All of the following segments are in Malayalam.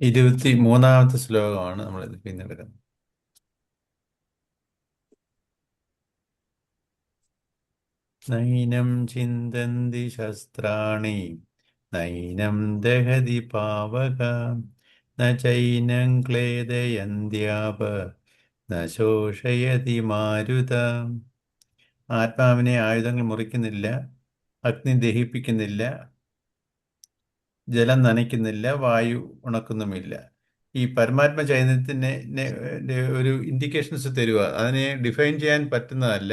23-ാമത്തെ ശ്ലോകമാണ് നമ്മൾ പിന്നെടുക്കുന്നത്. നൈനം ചിന്തന്തി ശസ്ത്രാണി നൈനം ദഹതി പാവക ന ചൈനം ക്ലേദയന്ത്യാപ ന ശോഷയതി മാരുത. ആത്മാവിനെ ആയുധങ്ങൾ മുറിക്കുന്നില്ല, അഗ്നി ദഹിപ്പിക്കുന്നില്ല, ജലം നനയ്ക്കുന്നില്ല, വായു ഉണക്കുന്നുമില്ല. ഈ പരമാത്മ ചൈതന്യത്തിന് ഒരു ഇൻഡിക്കേഷൻസ് തരിക, അതിനെ ഡിഫൈൻ ചെയ്യാൻ പറ്റുന്നതല്ല.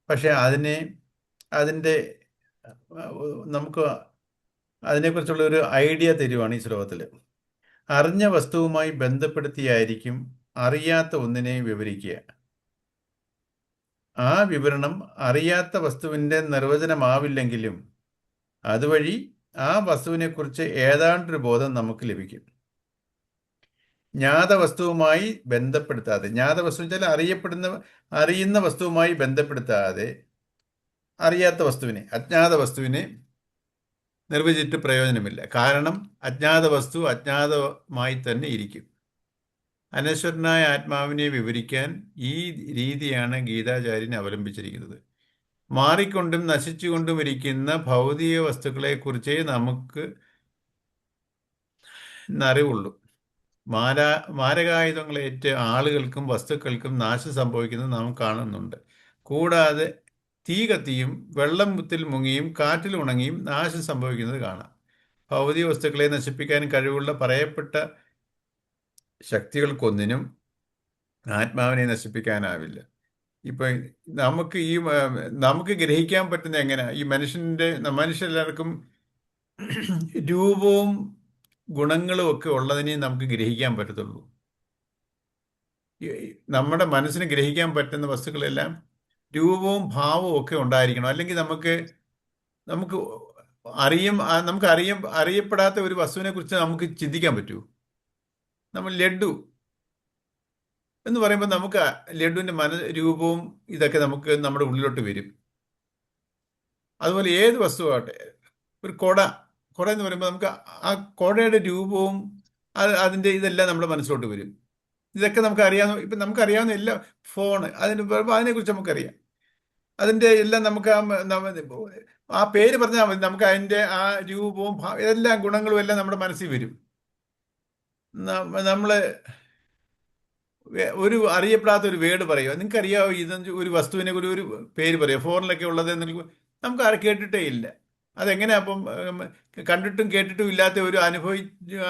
പക്ഷെ അതിൻ്റെ നമുക്ക് അതിനെക്കുറിച്ചുള്ള ഒരു ഐഡിയ തരുവാണ് ഈ ശ്ലോകത്തിൽ. അറിഞ്ഞ വസ്തുവുമായി ബന്ധപ്പെടുത്തിയായിരിക്കും അറിയാത്ത ഒന്നിനെ വിവരിക്കുക. ആ വിവരണം അറിയാത്ത വസ്തുവിൻ്റെ നിർവചനമാവില്ലെങ്കിലും അതുവഴി ആ വസ്തുവിനെക്കുറിച്ച് ഏതാണ്ടൊരു ബോധം നമുക്ക് ലഭിക്കും. ജ്ഞാത വസ്തുവുമായി ബന്ധപ്പെടുത്താതെ, ജ്ഞാത വസ്തു വെച്ചാൽ അറിയുന്ന വസ്തുവുമായി ബന്ധപ്പെടുത്താതെ അറിയാത്ത വസ്തുവിനെ, അജ്ഞാത വസ്തുവിനെ നിർവചിച്ചിട്ട് പ്രയോജനമില്ല. കാരണം അജ്ഞാത വസ്തു അജ്ഞാതമായി തന്നെ ഇരിക്കും. അനശ്വരനായ ആത്മാവിനെ വിവരിക്കാൻ ഈ രീതിയാണ് ഗീതാചാര്യൻ അവലംബിച്ചിരിക്കുന്നത്. മാറിക്കൊണ്ടും നശിച്ചുകൊണ്ടും ഇരിക്കുന്ന ഭൗതിക വസ്തുക്കളെക്കുറിച്ചേ നമുക്ക് അറിവുള്ളൂ. മാരകായുധങ്ങളേറ്റ് ആളുകൾക്കും വസ്തുക്കൾക്കും നാശം സംഭവിക്കുന്നത് നാം കാണുന്നുണ്ട്. കൂടാതെ തീ കത്തിയും വെള്ളത്തിൽ മുങ്ങിയും കാറ്റിൽ ഉണങ്ങിയും നാശം സംഭവിക്കുന്നത് കാണാം. ഭൗതിക വസ്തുക്കളെ നശിപ്പിക്കാൻ കഴിവുള്ള പറയപ്പെട്ട ശക്തികൾക്കൊന്നിനും ആത്മാവിനെ നശിപ്പിക്കാനാവില്ല. ഇപ്പൊ നമുക്ക് ഗ്രഹിക്കാൻ പറ്റുന്ന എങ്ങനെ, ഈ മനുഷ്യരെല്ലാവർക്കും രൂപവും ഗുണങ്ങളും ഒക്കെ ഉള്ളതിനെ നമുക്ക് ഗ്രഹിക്കാൻ പറ്റത്തുള്ളൂ. നമ്മുടെ മനസ്സിന് ഗ്രഹിക്കാൻ പറ്റുന്ന വസ്തുക്കളെല്ലാം രൂപവും ഭാവവും ഒക്കെ ഉണ്ടായിരിക്കണം. അല്ലെങ്കിൽ നമുക്ക് അറിയപ്പെടാത്ത ഒരു വസ്തുവിനെ കുറിച്ച് നമുക്ക് ചിന്തിക്കാൻ പറ്റൂ. നമ്മൾ ലഡു എന്ന് പറയുമ്പോൾ നമുക്ക് ലഡുവിൻ്റെ രൂപവും ഇതൊക്കെ നമുക്ക് നമ്മുടെ ഉള്ളിലോട്ട് വരും. അതുപോലെ ഏത് വസ്തുവാകട്ടെ, ഒരു കുട എന്ന് പറയുമ്പോൾ നമുക്ക് ആ കുടയുടെ രൂപവും അതിൻ്റെ ഇതെല്ലാം നമ്മുടെ മനസ്സിലോട്ട് വരും. ഇതൊക്കെ ഇപ്പം നമുക്കറിയാവുന്ന എല്ലാ ഫോണ് അതിനെക്കുറിച്ച് നമുക്കറിയാം. അതിൻ്റെ എല്ലാം നമുക്ക് ആ പേര് പറഞ്ഞാൽ മതി, നമുക്ക് അതിൻ്റെ ആ രൂപവും എല്ലാം ഗുണങ്ങളും എല്ലാം നമ്മുടെ മനസ്സിൽ വരും. നമ്മൾ ഒരു അറിയപ്പെടാത്ത ഒരു വേർഡ് പറയുക, നിങ്ങൾക്കറിയാമോ ഒരു വസ്തുവിനെ ഒരു പേര് പറയുക, ഫോറിനിലൊക്കെ ഉള്ളത് നമുക്ക് കേട്ടിട്ടേ ഇല്ല. അതെങ്ങനെയാ അപ്പം കണ്ടിട്ടും കേട്ടിട്ടും ഇല്ലാത്ത ഒരു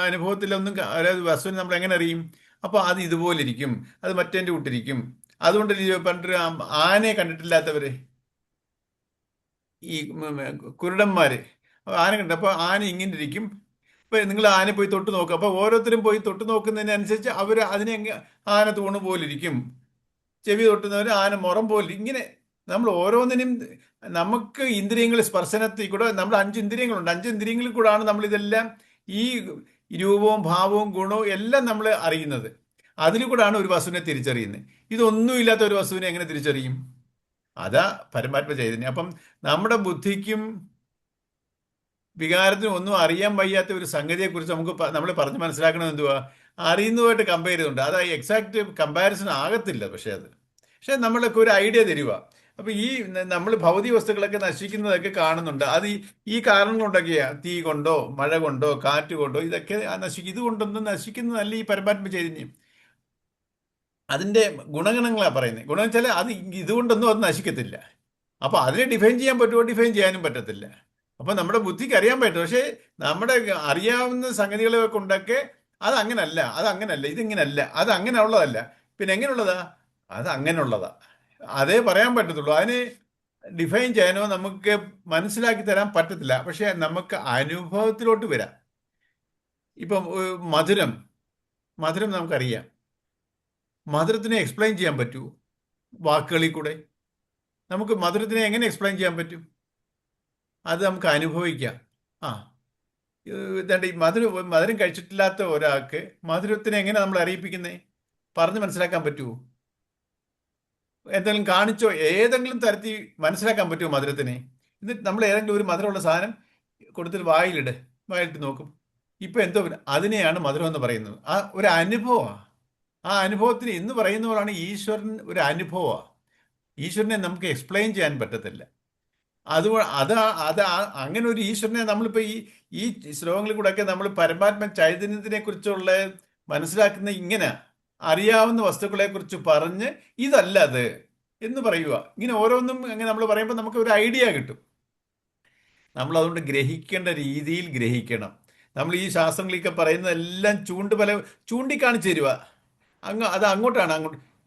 അനുഭവത്തിലൊന്നും അതായത് വസ്തുവിനെ നമ്മൾ എങ്ങനെ അറിയും? അപ്പോൾ അത് ഇതുപോലെ ഇരിക്കും, അത് മറ്റേൻ്റെ കൂട്ടിരിക്കും. അതുകൊണ്ട് പണ്ടൊരു ആനയെ കണ്ടിട്ടില്ലാത്തവരെ, ഈ കുരുടന്മാര് ആന കണ്ടപ്പോൾ ആന ഇങ്ങനെ ഇരിക്കും. ഇപ്പൊ നിങ്ങൾ ആന പോയി തൊട്ട് നോക്കുക, അപ്പോൾ ഓരോരുത്തരും പോയി തൊട്ട് നോക്കുന്നതിനനുസരിച്ച് അവർ ആന തൂണ് പോലിരിക്കും, ചെവി തൊട്ടുന്നവർ ആന മുറം പോലെ. ഇങ്ങനെ നമ്മൾ ഓരോന്നിനും നമുക്ക് ഇന്ദ്രിയങ്ങൾ സ്പർശനത്തിൽ കൂടെ, നമ്മൾ 5 ഇന്ദ്രിയങ്ങളുണ്ട്, 5 ഇന്ദ്രിയങ്ങളിൽ കൂടാണ് നമ്മൾ ഇതെല്ലാം ഈ രൂപവും ഭാവവും ഗുണവും എല്ലാം നമ്മൾ അറിയുന്നത്. അതിൽ കൂടാണ് ഒരു വസ്തുവിനെ തിരിച്ചറിയുന്നത്. ഇതൊന്നുമില്ലാത്ത ഒരു വസ്തുവിനെ എങ്ങനെ തിരിച്ചറിയും? അതാ പരമാത്മ ചൈതന്യം. അപ്പം നമ്മുടെ ബുദ്ധിക്കും വികാരത്തിനും ഒന്നും അറിയാൻ വയ്യാത്ത ഒരു സംഗതിയെക്കുറിച്ച് നമ്മൾ പറഞ്ഞ് മനസ്സിലാക്കണം. എന്തുവാ? അറിയുന്നതുമായിട്ട് കമ്പയർ ചെയ്തുകൊണ്ട് അത് എക്സാക്ട് കമ്പാരിസൺ ആകത്തില്ല. പക്ഷെ നമ്മളൊക്കെ ഒരു ഐഡിയ തരിക. അപ്പൊ നമ്മൾ ഭൗതിക വസ്തുക്കളൊക്കെ നശിക്കുന്നതൊക്കെ കാണുന്നുണ്ട്. അത് ഈ കാരണം കൊണ്ടൊക്കെയാ, തീ കൊണ്ടോ മഴ കൊണ്ടോ കാറ്റ് കൊണ്ടോ ഇതൊക്കെ ഇതുകൊണ്ടൊന്നും നശിക്കുന്നതല്ല ഈ പരമാത്മ ചൈതന്യം. അതിന്റെ ഗുണഗണങ്ങളാ പറയുന്നത്. ഗുണം വെച്ചാൽ ഇതുകൊണ്ടൊന്നും അത് നശിക്കത്തില്ല. അപ്പൊ അതിനെ ഡിഫൈൻ ചെയ്യാൻ പറ്റുമോ? ഡിഫൈൻ ചെയ്യാനും പറ്റത്തില്ല. അപ്പൊ നമ്മുടെ ബുദ്ധിക്ക് അറിയാൻ പറ്റും. പക്ഷേ നമ്മുടെ അറിയാവുന്ന സംഗതികളെ കൊണ്ടൊക്കെ അതങ്ങനല്ല, ഇതിങ്ങനല്ല, അത് അങ്ങനെ ഉള്ളതല്ല. പിന്നെ എങ്ങനെയുള്ളതാ? അത് അങ്ങനെയുള്ളതാ. അതേ പറയാൻ പറ്റത്തുള്ളൂ. അതിനെ ഡിഫൈൻ ചെയ്യാനോ നമുക്ക് മനസ്സിലാക്കി തരാൻ പറ്റത്തില്ല. പക്ഷെ നമുക്ക് അനുഭവത്തിലോട്ട് വരാം. ഇപ്പം മധുരം നമുക്കറിയാം. മധുരത്തിനെ എക്സ്പ്ലെയിൻ ചെയ്യാൻ പറ്റൂ വാക്കുകളിൽ കൂടെ? നമുക്ക് മധുരത്തിനെ എങ്ങനെ എക്സ്പ്ലെയിൻ ചെയ്യാൻ പറ്റും? അത് നമുക്ക് അനുഭവിക്കാം. ആ ഈ മധുരം കഴിച്ചിട്ടില്ലാത്ത ഒരാൾക്ക് മധുരത്തിനെ എങ്ങനെ നമ്മൾ അറിയിപ്പിക്കുന്നേ? പറഞ്ഞ് മനസ്സിലാക്കാൻ പറ്റുമോ? എന്തെങ്കിലും കാണിച്ചോ? ഏതെങ്കിലും തരത്തിൽ മനസ്സിലാക്കാൻ പറ്റുമോ മധുരത്തിനെ? എന്നിട്ട് നമ്മൾ ഏതെങ്കിലും ഒരു മധുരമുള്ള സാധനം കൊടുത്തിട്ട് വായിലിട്ട് നോക്കും. ഇപ്പൊ എന്തോ അതിനെയാണ് മധുരം എന്ന് പറയുന്നത്. ആ ഒരു അനുഭവമാണ്. ആ അനുഭവത്തിന് ഇന്ന് പറയുന്നവരാണ് ഈശ്വരൻ. ഒരു അനുഭവമാണ്. ഈശ്വരനെ നമുക്ക് എക്സ്പ്ലെയിൻ ചെയ്യാൻ പറ്റത്തില്ല. അത് അങ്ങനെ ഒരു ഈശ്വരനെ നമ്മളിപ്പോ ഈ ശ്ലോകങ്ങളിൽ കൂടെ ഒക്കെ നമ്മൾ പരമാത്മ ചൈതന്യത്തിനെ കുറിച്ചുള്ള മനസ്സിലാക്കുന്ന ഇങ്ങനെ അറിയാവുന്ന വസ്തുക്കളെ കുറിച്ച് പറഞ്ഞ് ഇതല്ല അത് എന്ന് പറയുക. ഇങ്ങനെ ഓരോന്നും അങ്ങനെ നമ്മൾ പറയുമ്പോൾ നമുക്ക് ഒരു ഐഡിയ കിട്ടും. നമ്മൾ അതുകൊണ്ട് ഗ്രഹിക്കേണ്ട രീതിയിൽ ഗ്രഹിക്കണം. നമ്മൾ ഈ ശാസ്ത്രങ്ങളിലൊക്കെ പറയുന്നതെല്ലാം ചൂണ്ടിക്കാണിച്ചു തരിക. അത് അങ്ങോട്ട്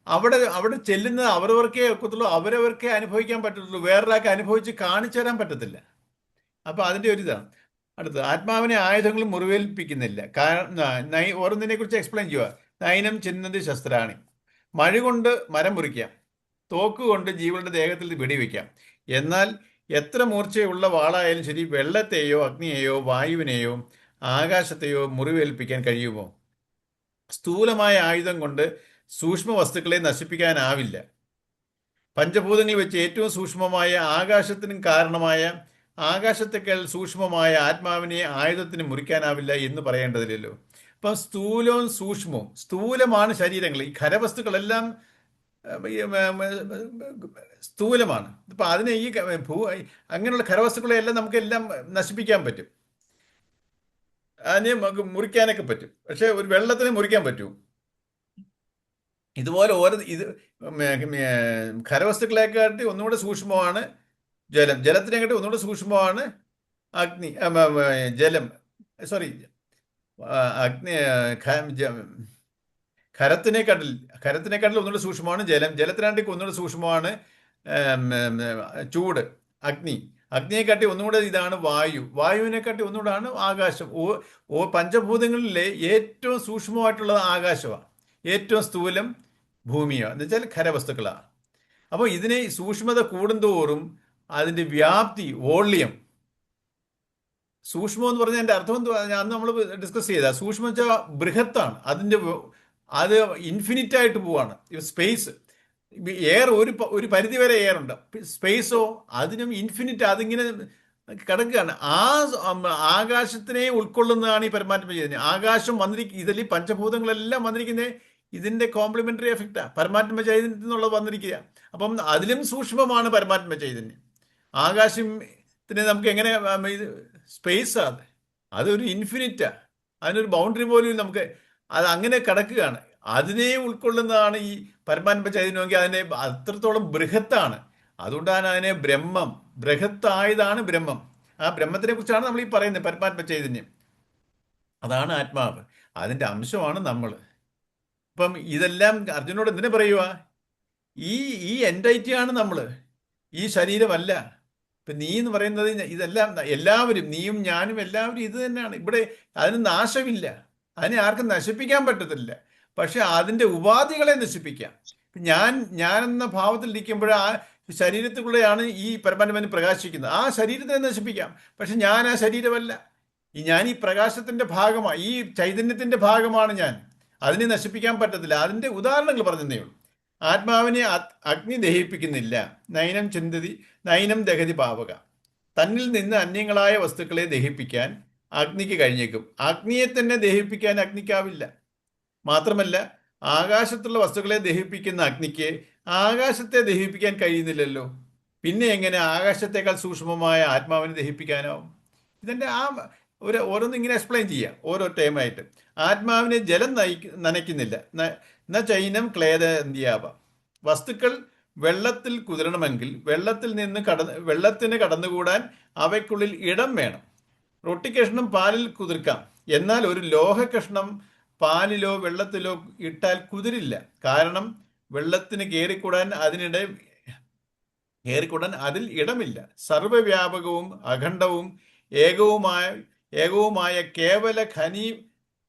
അവിടെ അവിടെ ചെല്ലുന്നത് അവരവർക്കേ ഒക്കത്തുള്ളൂ, അവരവർക്കേ അനുഭവിക്കാൻ പറ്റത്തുള്ളൂ. വേറൊരാൾക്ക് അനുഭവിച്ച് കാണിച്ചു തരാൻ പറ്റത്തില്ല. അപ്പൊ അതിന്റെ ഒരു ഇതാണ്. അടുത്ത്, ആത്മാവിനെ ആയുധങ്ങളും മുറിവേൽപ്പിക്കുന്നില്ല. കാരണം ഓരോന്നിനെ കുറിച്ച് എക്സ്പ്ലെയിൻ ചെയ്യുക. നയനം ചിഹ്നതി ശസ്ത്രാണി. മഴ കൊണ്ട് മരം മുറിക്കാം, തോക്ക് കൊണ്ട് ജീവന്റെ ദേഹത്തിൽ വെടിവെക്കാം. എന്നാൽ എത്ര മൂർച്ചയുള്ള വാളായാലും ശരി, വെള്ളത്തെയോ അഗ്നിയെയോ വായുവിനെയോ ആകാശത്തെയോ മുറിവേൽപ്പിക്കാൻ കഴിയുമോ? സ്ഥൂലമായ ആയുധം കൊണ്ട് സൂക്ഷ്മ വസ്തുക്കളെ നശിപ്പിക്കാനാവില്ല. പഞ്ചഭൂതങ്ങളിൽ വെച്ച് ഏറ്റവും സൂക്ഷ്മമായ ആകാശത്തിനും കാരണമായ ആകാശത്തേക്കാൾ സൂക്ഷ്മമായ ആത്മാവിനെ ആയുധത്തിന് മുറിക്കാനാവില്ല എന്ന് പറയേണ്ടതില്ലല്ലോ. അപ്പം സ്ഥൂലവും സൂക്ഷ്മവും, സ്ഥൂലമാണ് ശരീരങ്ങൾ. ഈ ഖരവസ്തുക്കളെല്ലാം സ്ഥൂലമാണ്. ഇപ്പൊ അതിനെ അങ്ങനെയുള്ള ഖരവസ്തുക്കളെല്ലാം നമുക്കെല്ലാം നശിപ്പിക്കാൻ പറ്റും, അതിനെ നമുക്ക് മുറിക്കാനൊക്കെ പറ്റും. പക്ഷെ ഒരു വെള്ളത്തിനെ മുറിക്കാൻ പറ്റും. ഇതുപോലെ ഖരവസ്തുക്കളെക്കാട്ടി ഒന്നുകൂടെ സൂക്ഷ്മമാണ് ജലം. ജലത്തിനെക്കാട്ടി ഒന്നുകൂടെ സൂക്ഷ്മമാണ് അഗ്നി. ജലം, സോറി, അഗ്നി. ഖരത്തിനെക്കാട്ടിൽ ഒന്നുകൂടെ സൂക്ഷ്മമാണ് ജലം. ജലത്തിനാട്ടി ഒന്നുകൂടെ സൂക്ഷ്മമാണ് ചൂട്, അഗ്നി. അഗ്നിയെക്കാട്ടി ഒന്നുകൂടെ ഇതാണ് വായു. വായുവിനെക്കാട്ടി ഒന്നുകൂടാണ് ആകാശം. പഞ്ചഭൂതങ്ങളിലെ ഏറ്റവും സൂക്ഷ്മമായിട്ടുള്ളത് ആകാശമാണ്. ഏറ്റവും സ്ഥൂലം ഭൂമിയാണ്, എന്ന് വെച്ചാൽ ഖരവസ്തുക്കളാണ്. അപ്പോൾ ഇതിനെ സൂക്ഷ്മത കൂടുന്തോറും അതിൻ്റെ വ്യാപ്തി, വോള്യം. സൂക്ഷ്മം എന്ന് പറഞ്ഞാൽ എൻ്റെ അർത്ഥം എന്തുവാ? അന്ന് നമ്മൾ ഡിസ്കസ് ചെയ്ത സൂക്ഷ്മം വെച്ചാൽ ബൃഹത്താണ്. അത് ഇൻഫിനിറ്റ് ആയിട്ട് പോവാണ്. സ്പേസ്, എയർ ഒരു പരിധി വരെ എയർ ഉണ്ട്. സ്പേസോ അതിനും ഇൻഫിനിറ്റ്, അതിങ്ങനെ കിടക്കുകയാണ്. ആകാശത്തിനെ ഉൾക്കൊള്ളുന്നതാണ് ഈ പരമാത്മ ചൈതന്യം. ആകാശം ഇതിൽ പഞ്ചഭൂതങ്ങളെല്ലാം വന്നിരിക്കുന്നത് ഇതിന്റെ കോംപ്ലിമെന്ററി എഫക്റ്റാണ്. പരമാത്മ ചൈതന്യത്തിൽ നിന്നുള്ളത് വന്നിരിക്കുക. അപ്പം അതിലും സൂക്ഷ്മമാണ് പരമാത്മ ചൈതന്യം. ആകാശത്തിനെ നമുക്ക് എങ്ങനെ സ്പേസ്, അതൊരു ഇൻഫിനിറ്റാ. അതിനൊരു ബൗണ്ടറി പോലും നമുക്ക് അത് അങ്ങനെ കിടക്കുകയാണ്. അതിനെ ഉൾക്കൊള്ളുന്നതാണ് ഈ പരമാത്മ ചൈതന്യമെങ്കിൽ അതിനെ അത്രത്തോളം ബൃഹത്താണ്. അതുകൊണ്ടാണ് അതിനെ ബ്രഹ്മം, ബൃഹത്തായതാണ് ബ്രഹ്മം. ആ ബ്രഹ്മത്തിനെ കുറിച്ചാണ് നമ്മൾ ഈ പറയുന്നത്, പരമാത്മ ചൈതന്യം. അതാണ് ആത്മാവ്, അതിൻ്റെ അംശമാണ് നമ്മൾ. ഇപ്പം ഇതെല്ലാം അർജുനോട് എന്തിനു പറയുക? ഈ എൻറ്റൈറ്റിയാണ് നമ്മൾ, ഈ ശരീരമല്ല. ഇപ്പം നീ എന്ന് പറയുന്നത് ഇതെല്ലാം എല്ലാവരും, നീയും ഞാനും എല്ലാവരും ഇത് തന്നെയാണ്. ഇവിടെ അതിന് നാശമില്ല, അതിനെ ആർക്കും നശിപ്പിക്കാൻ പറ്റത്തില്ല. പക്ഷെ അതിൻ്റെ ഉപാധികളെ നശിപ്പിക്കാം. ഞാനെന്ന ഭാവത്തിലിരിക്കുമ്പോൾ ആ ശരീരത്തിലൂടെയാണ് ഈ പരമാത്മന് പ്രകാശിക്കുന്നത്. ആ ശരീരത്തെ നശിപ്പിക്കാം, പക്ഷെ ഞാൻ ആ ശരീരമല്ല. ഞാൻ ഈ പ്രകാശത്തിന്റെ ഭാഗമാണ്, ഈ ചൈതന്യത്തിന്റെ ഭാഗമാണ് ഞാൻ. അതിനെ നശിപ്പിക്കാൻ പറ്റത്തില്ല. അതിന്റെ ഉദാഹരണങ്ങൾ പറഞ്ഞതേ ഉള്ളൂ. ആത്മാവിനെ അഗ്നി ദഹിപ്പിക്കുന്നില്ല. നൈനം ചിന്തതി നൈനം ദഹതി പാവക. തന്നിൽ നിന്ന് അന്യങ്ങളായ വസ്തുക്കളെ ദഹിപ്പിക്കാൻ അഗ്നിക്ക് കഴിഞ്ഞേക്കും. അഗ്നിയെ തന്നെ ദഹിപ്പിക്കാൻ അഗ്നിക്കാവില്ല. മാത്രമല്ല, ആകാശത്തുള്ള വസ്തുക്കളെ ദഹിപ്പിക്കുന്ന അഗ്നിക്ക് ആകാശത്തെ ദഹിപ്പിക്കാൻ കഴിയുന്നില്ലല്ലോ. പിന്നെ എങ്ങനെ ആകാശത്തേക്കാൾ സൂക്ഷ്മമായ ആത്മാവിനെ ദഹിപ്പിക്കാനാവും? ഇതിൻ്റെ ഓരോന്നും ഇങ്ങനെ എക്സ്പ്ലെയിൻ ചെയ്യുക, ഓരോ ടൈമായിട്ട്. ആത്മാവിനെ ജലം നനയ്ക്കുന്നില്ല. ചൈനം ക്ലേദന്ത്യാവ. വസ്തുക്കൾ വെള്ളത്തിൽ കുതിരണമെങ്കിൽ വെള്ളത്തിന് കടന്നുകൂടാൻ അവയ്ക്കുള്ളിൽ ഇടം വേണം. റൊട്ടിക്കഷ്ണം പാലിൽ കുതിർക്കാം, എന്നാൽ ഒരു ലോഹക്കഷ്ണം പാലിലോ വെള്ളത്തിലോ ഇട്ടാൽ കുതിരില്ല. കാരണം വെള്ളത്തിന് കയറിക്കൂടാൻ അതിൽ ഇടമില്ല. സർവവ്യാപകവും അഖണ്ഡവും ഏകവുമായ കേവല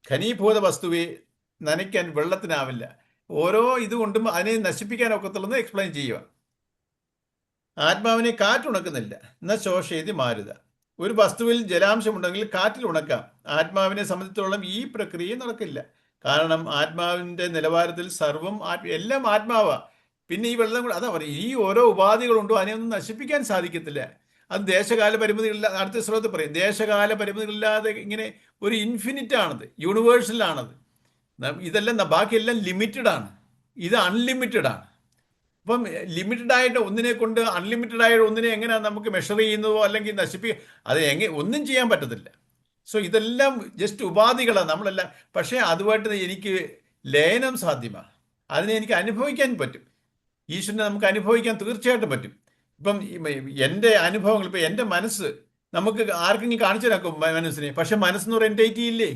ഖനീഭൂത വസ്തുവെ നനയ്ക്കാൻ വെള്ളത്തിനാവില്ല. ഓരോ ഇതുകൊണ്ടും അതിനെ നശിപ്പിക്കാൻ ഒക്കത്തുള്ളൂ എക്സ്പ്ലെയിൻ ചെയ്യുക. ആത്മാവിനെ കാറ്റുണക്കുന്നില്ല. ശോഷേതി മാരുത. ഒരു വസ്തുവിൽ ജലാംശമുണ്ടെങ്കിൽ കാറ്റിൽ ഉണക്കാം. ആത്മാവിനെ സംബന്ധിച്ചിടത്തോളം ഈ പ്രക്രിയ നടക്കില്ല. കാരണം ആത്മാവിന്റെ നിലവാരത്തിൽ എല്ലാം ആത്മാവാ. പിന്നെ ഈ വെള്ളം കൂടെ, അതാ പറയും, ഈ ഓരോ ഉപാധികളുണ്ടോ അതിനെയൊന്നും നശിപ്പിക്കാൻ സാധിക്കത്തില്ല. അത് ദേശകാല പരിമിതികളില്ലാതെ, അടുത്ത ശ്ലോകത്തിൽ പറയും, ദേശകാല പരിമിതികളില്ലാതെ ഇങ്ങനെ ഒരു ഇൻഫിനിറ്റ് ആണത്, യൂണിവേഴ്സൽ ആണത്. ഇതെല്ലാം ബാക്കിയെല്ലാം ലിമിറ്റഡ് ആണ്, ഇത് അൺലിമിറ്റഡ് ആണ്. അപ്പം ലിമിറ്റഡ് ആയിട്ട് ഒന്നിനെ കൊണ്ട് അൺലിമിറ്റഡ് ആയിട്ട് ഒന്നിനെ എങ്ങനെയാണ് നമുക്ക് മെഷർ ചെയ്യുന്നതോ അല്ലെങ്കിൽ അത് ഒന്നും ചെയ്യാൻ പറ്റത്തില്ല. സോ ഇതെല്ലാം ജസ്റ്റ് ഉപാധികളാണ് നമ്മളെല്ലാം. പക്ഷേ അതുമായിട്ട് എനിക്ക് ലയനം സാധ്യമാണ്, അതിനെ എനിക്ക് അനുഭവിക്കാൻ പറ്റും. ഈശ്വരനെ നമുക്ക് അനുഭവിക്കാൻ തീർച്ചയായിട്ടും പറ്റും. ഇപ്പം എൻ്റെ അനുഭവങ്ങൾ, ഇപ്പം എൻ്റെ മനസ്സ് നമുക്ക് ആർക്കെങ്കിലും കാണിച്ചു തരാക്കും മനസ്സിനെ, പക്ഷെ മനസ്സെന്ന് പറയുന്ന എൻറ്റൈറ്റി ഇല്ലേ,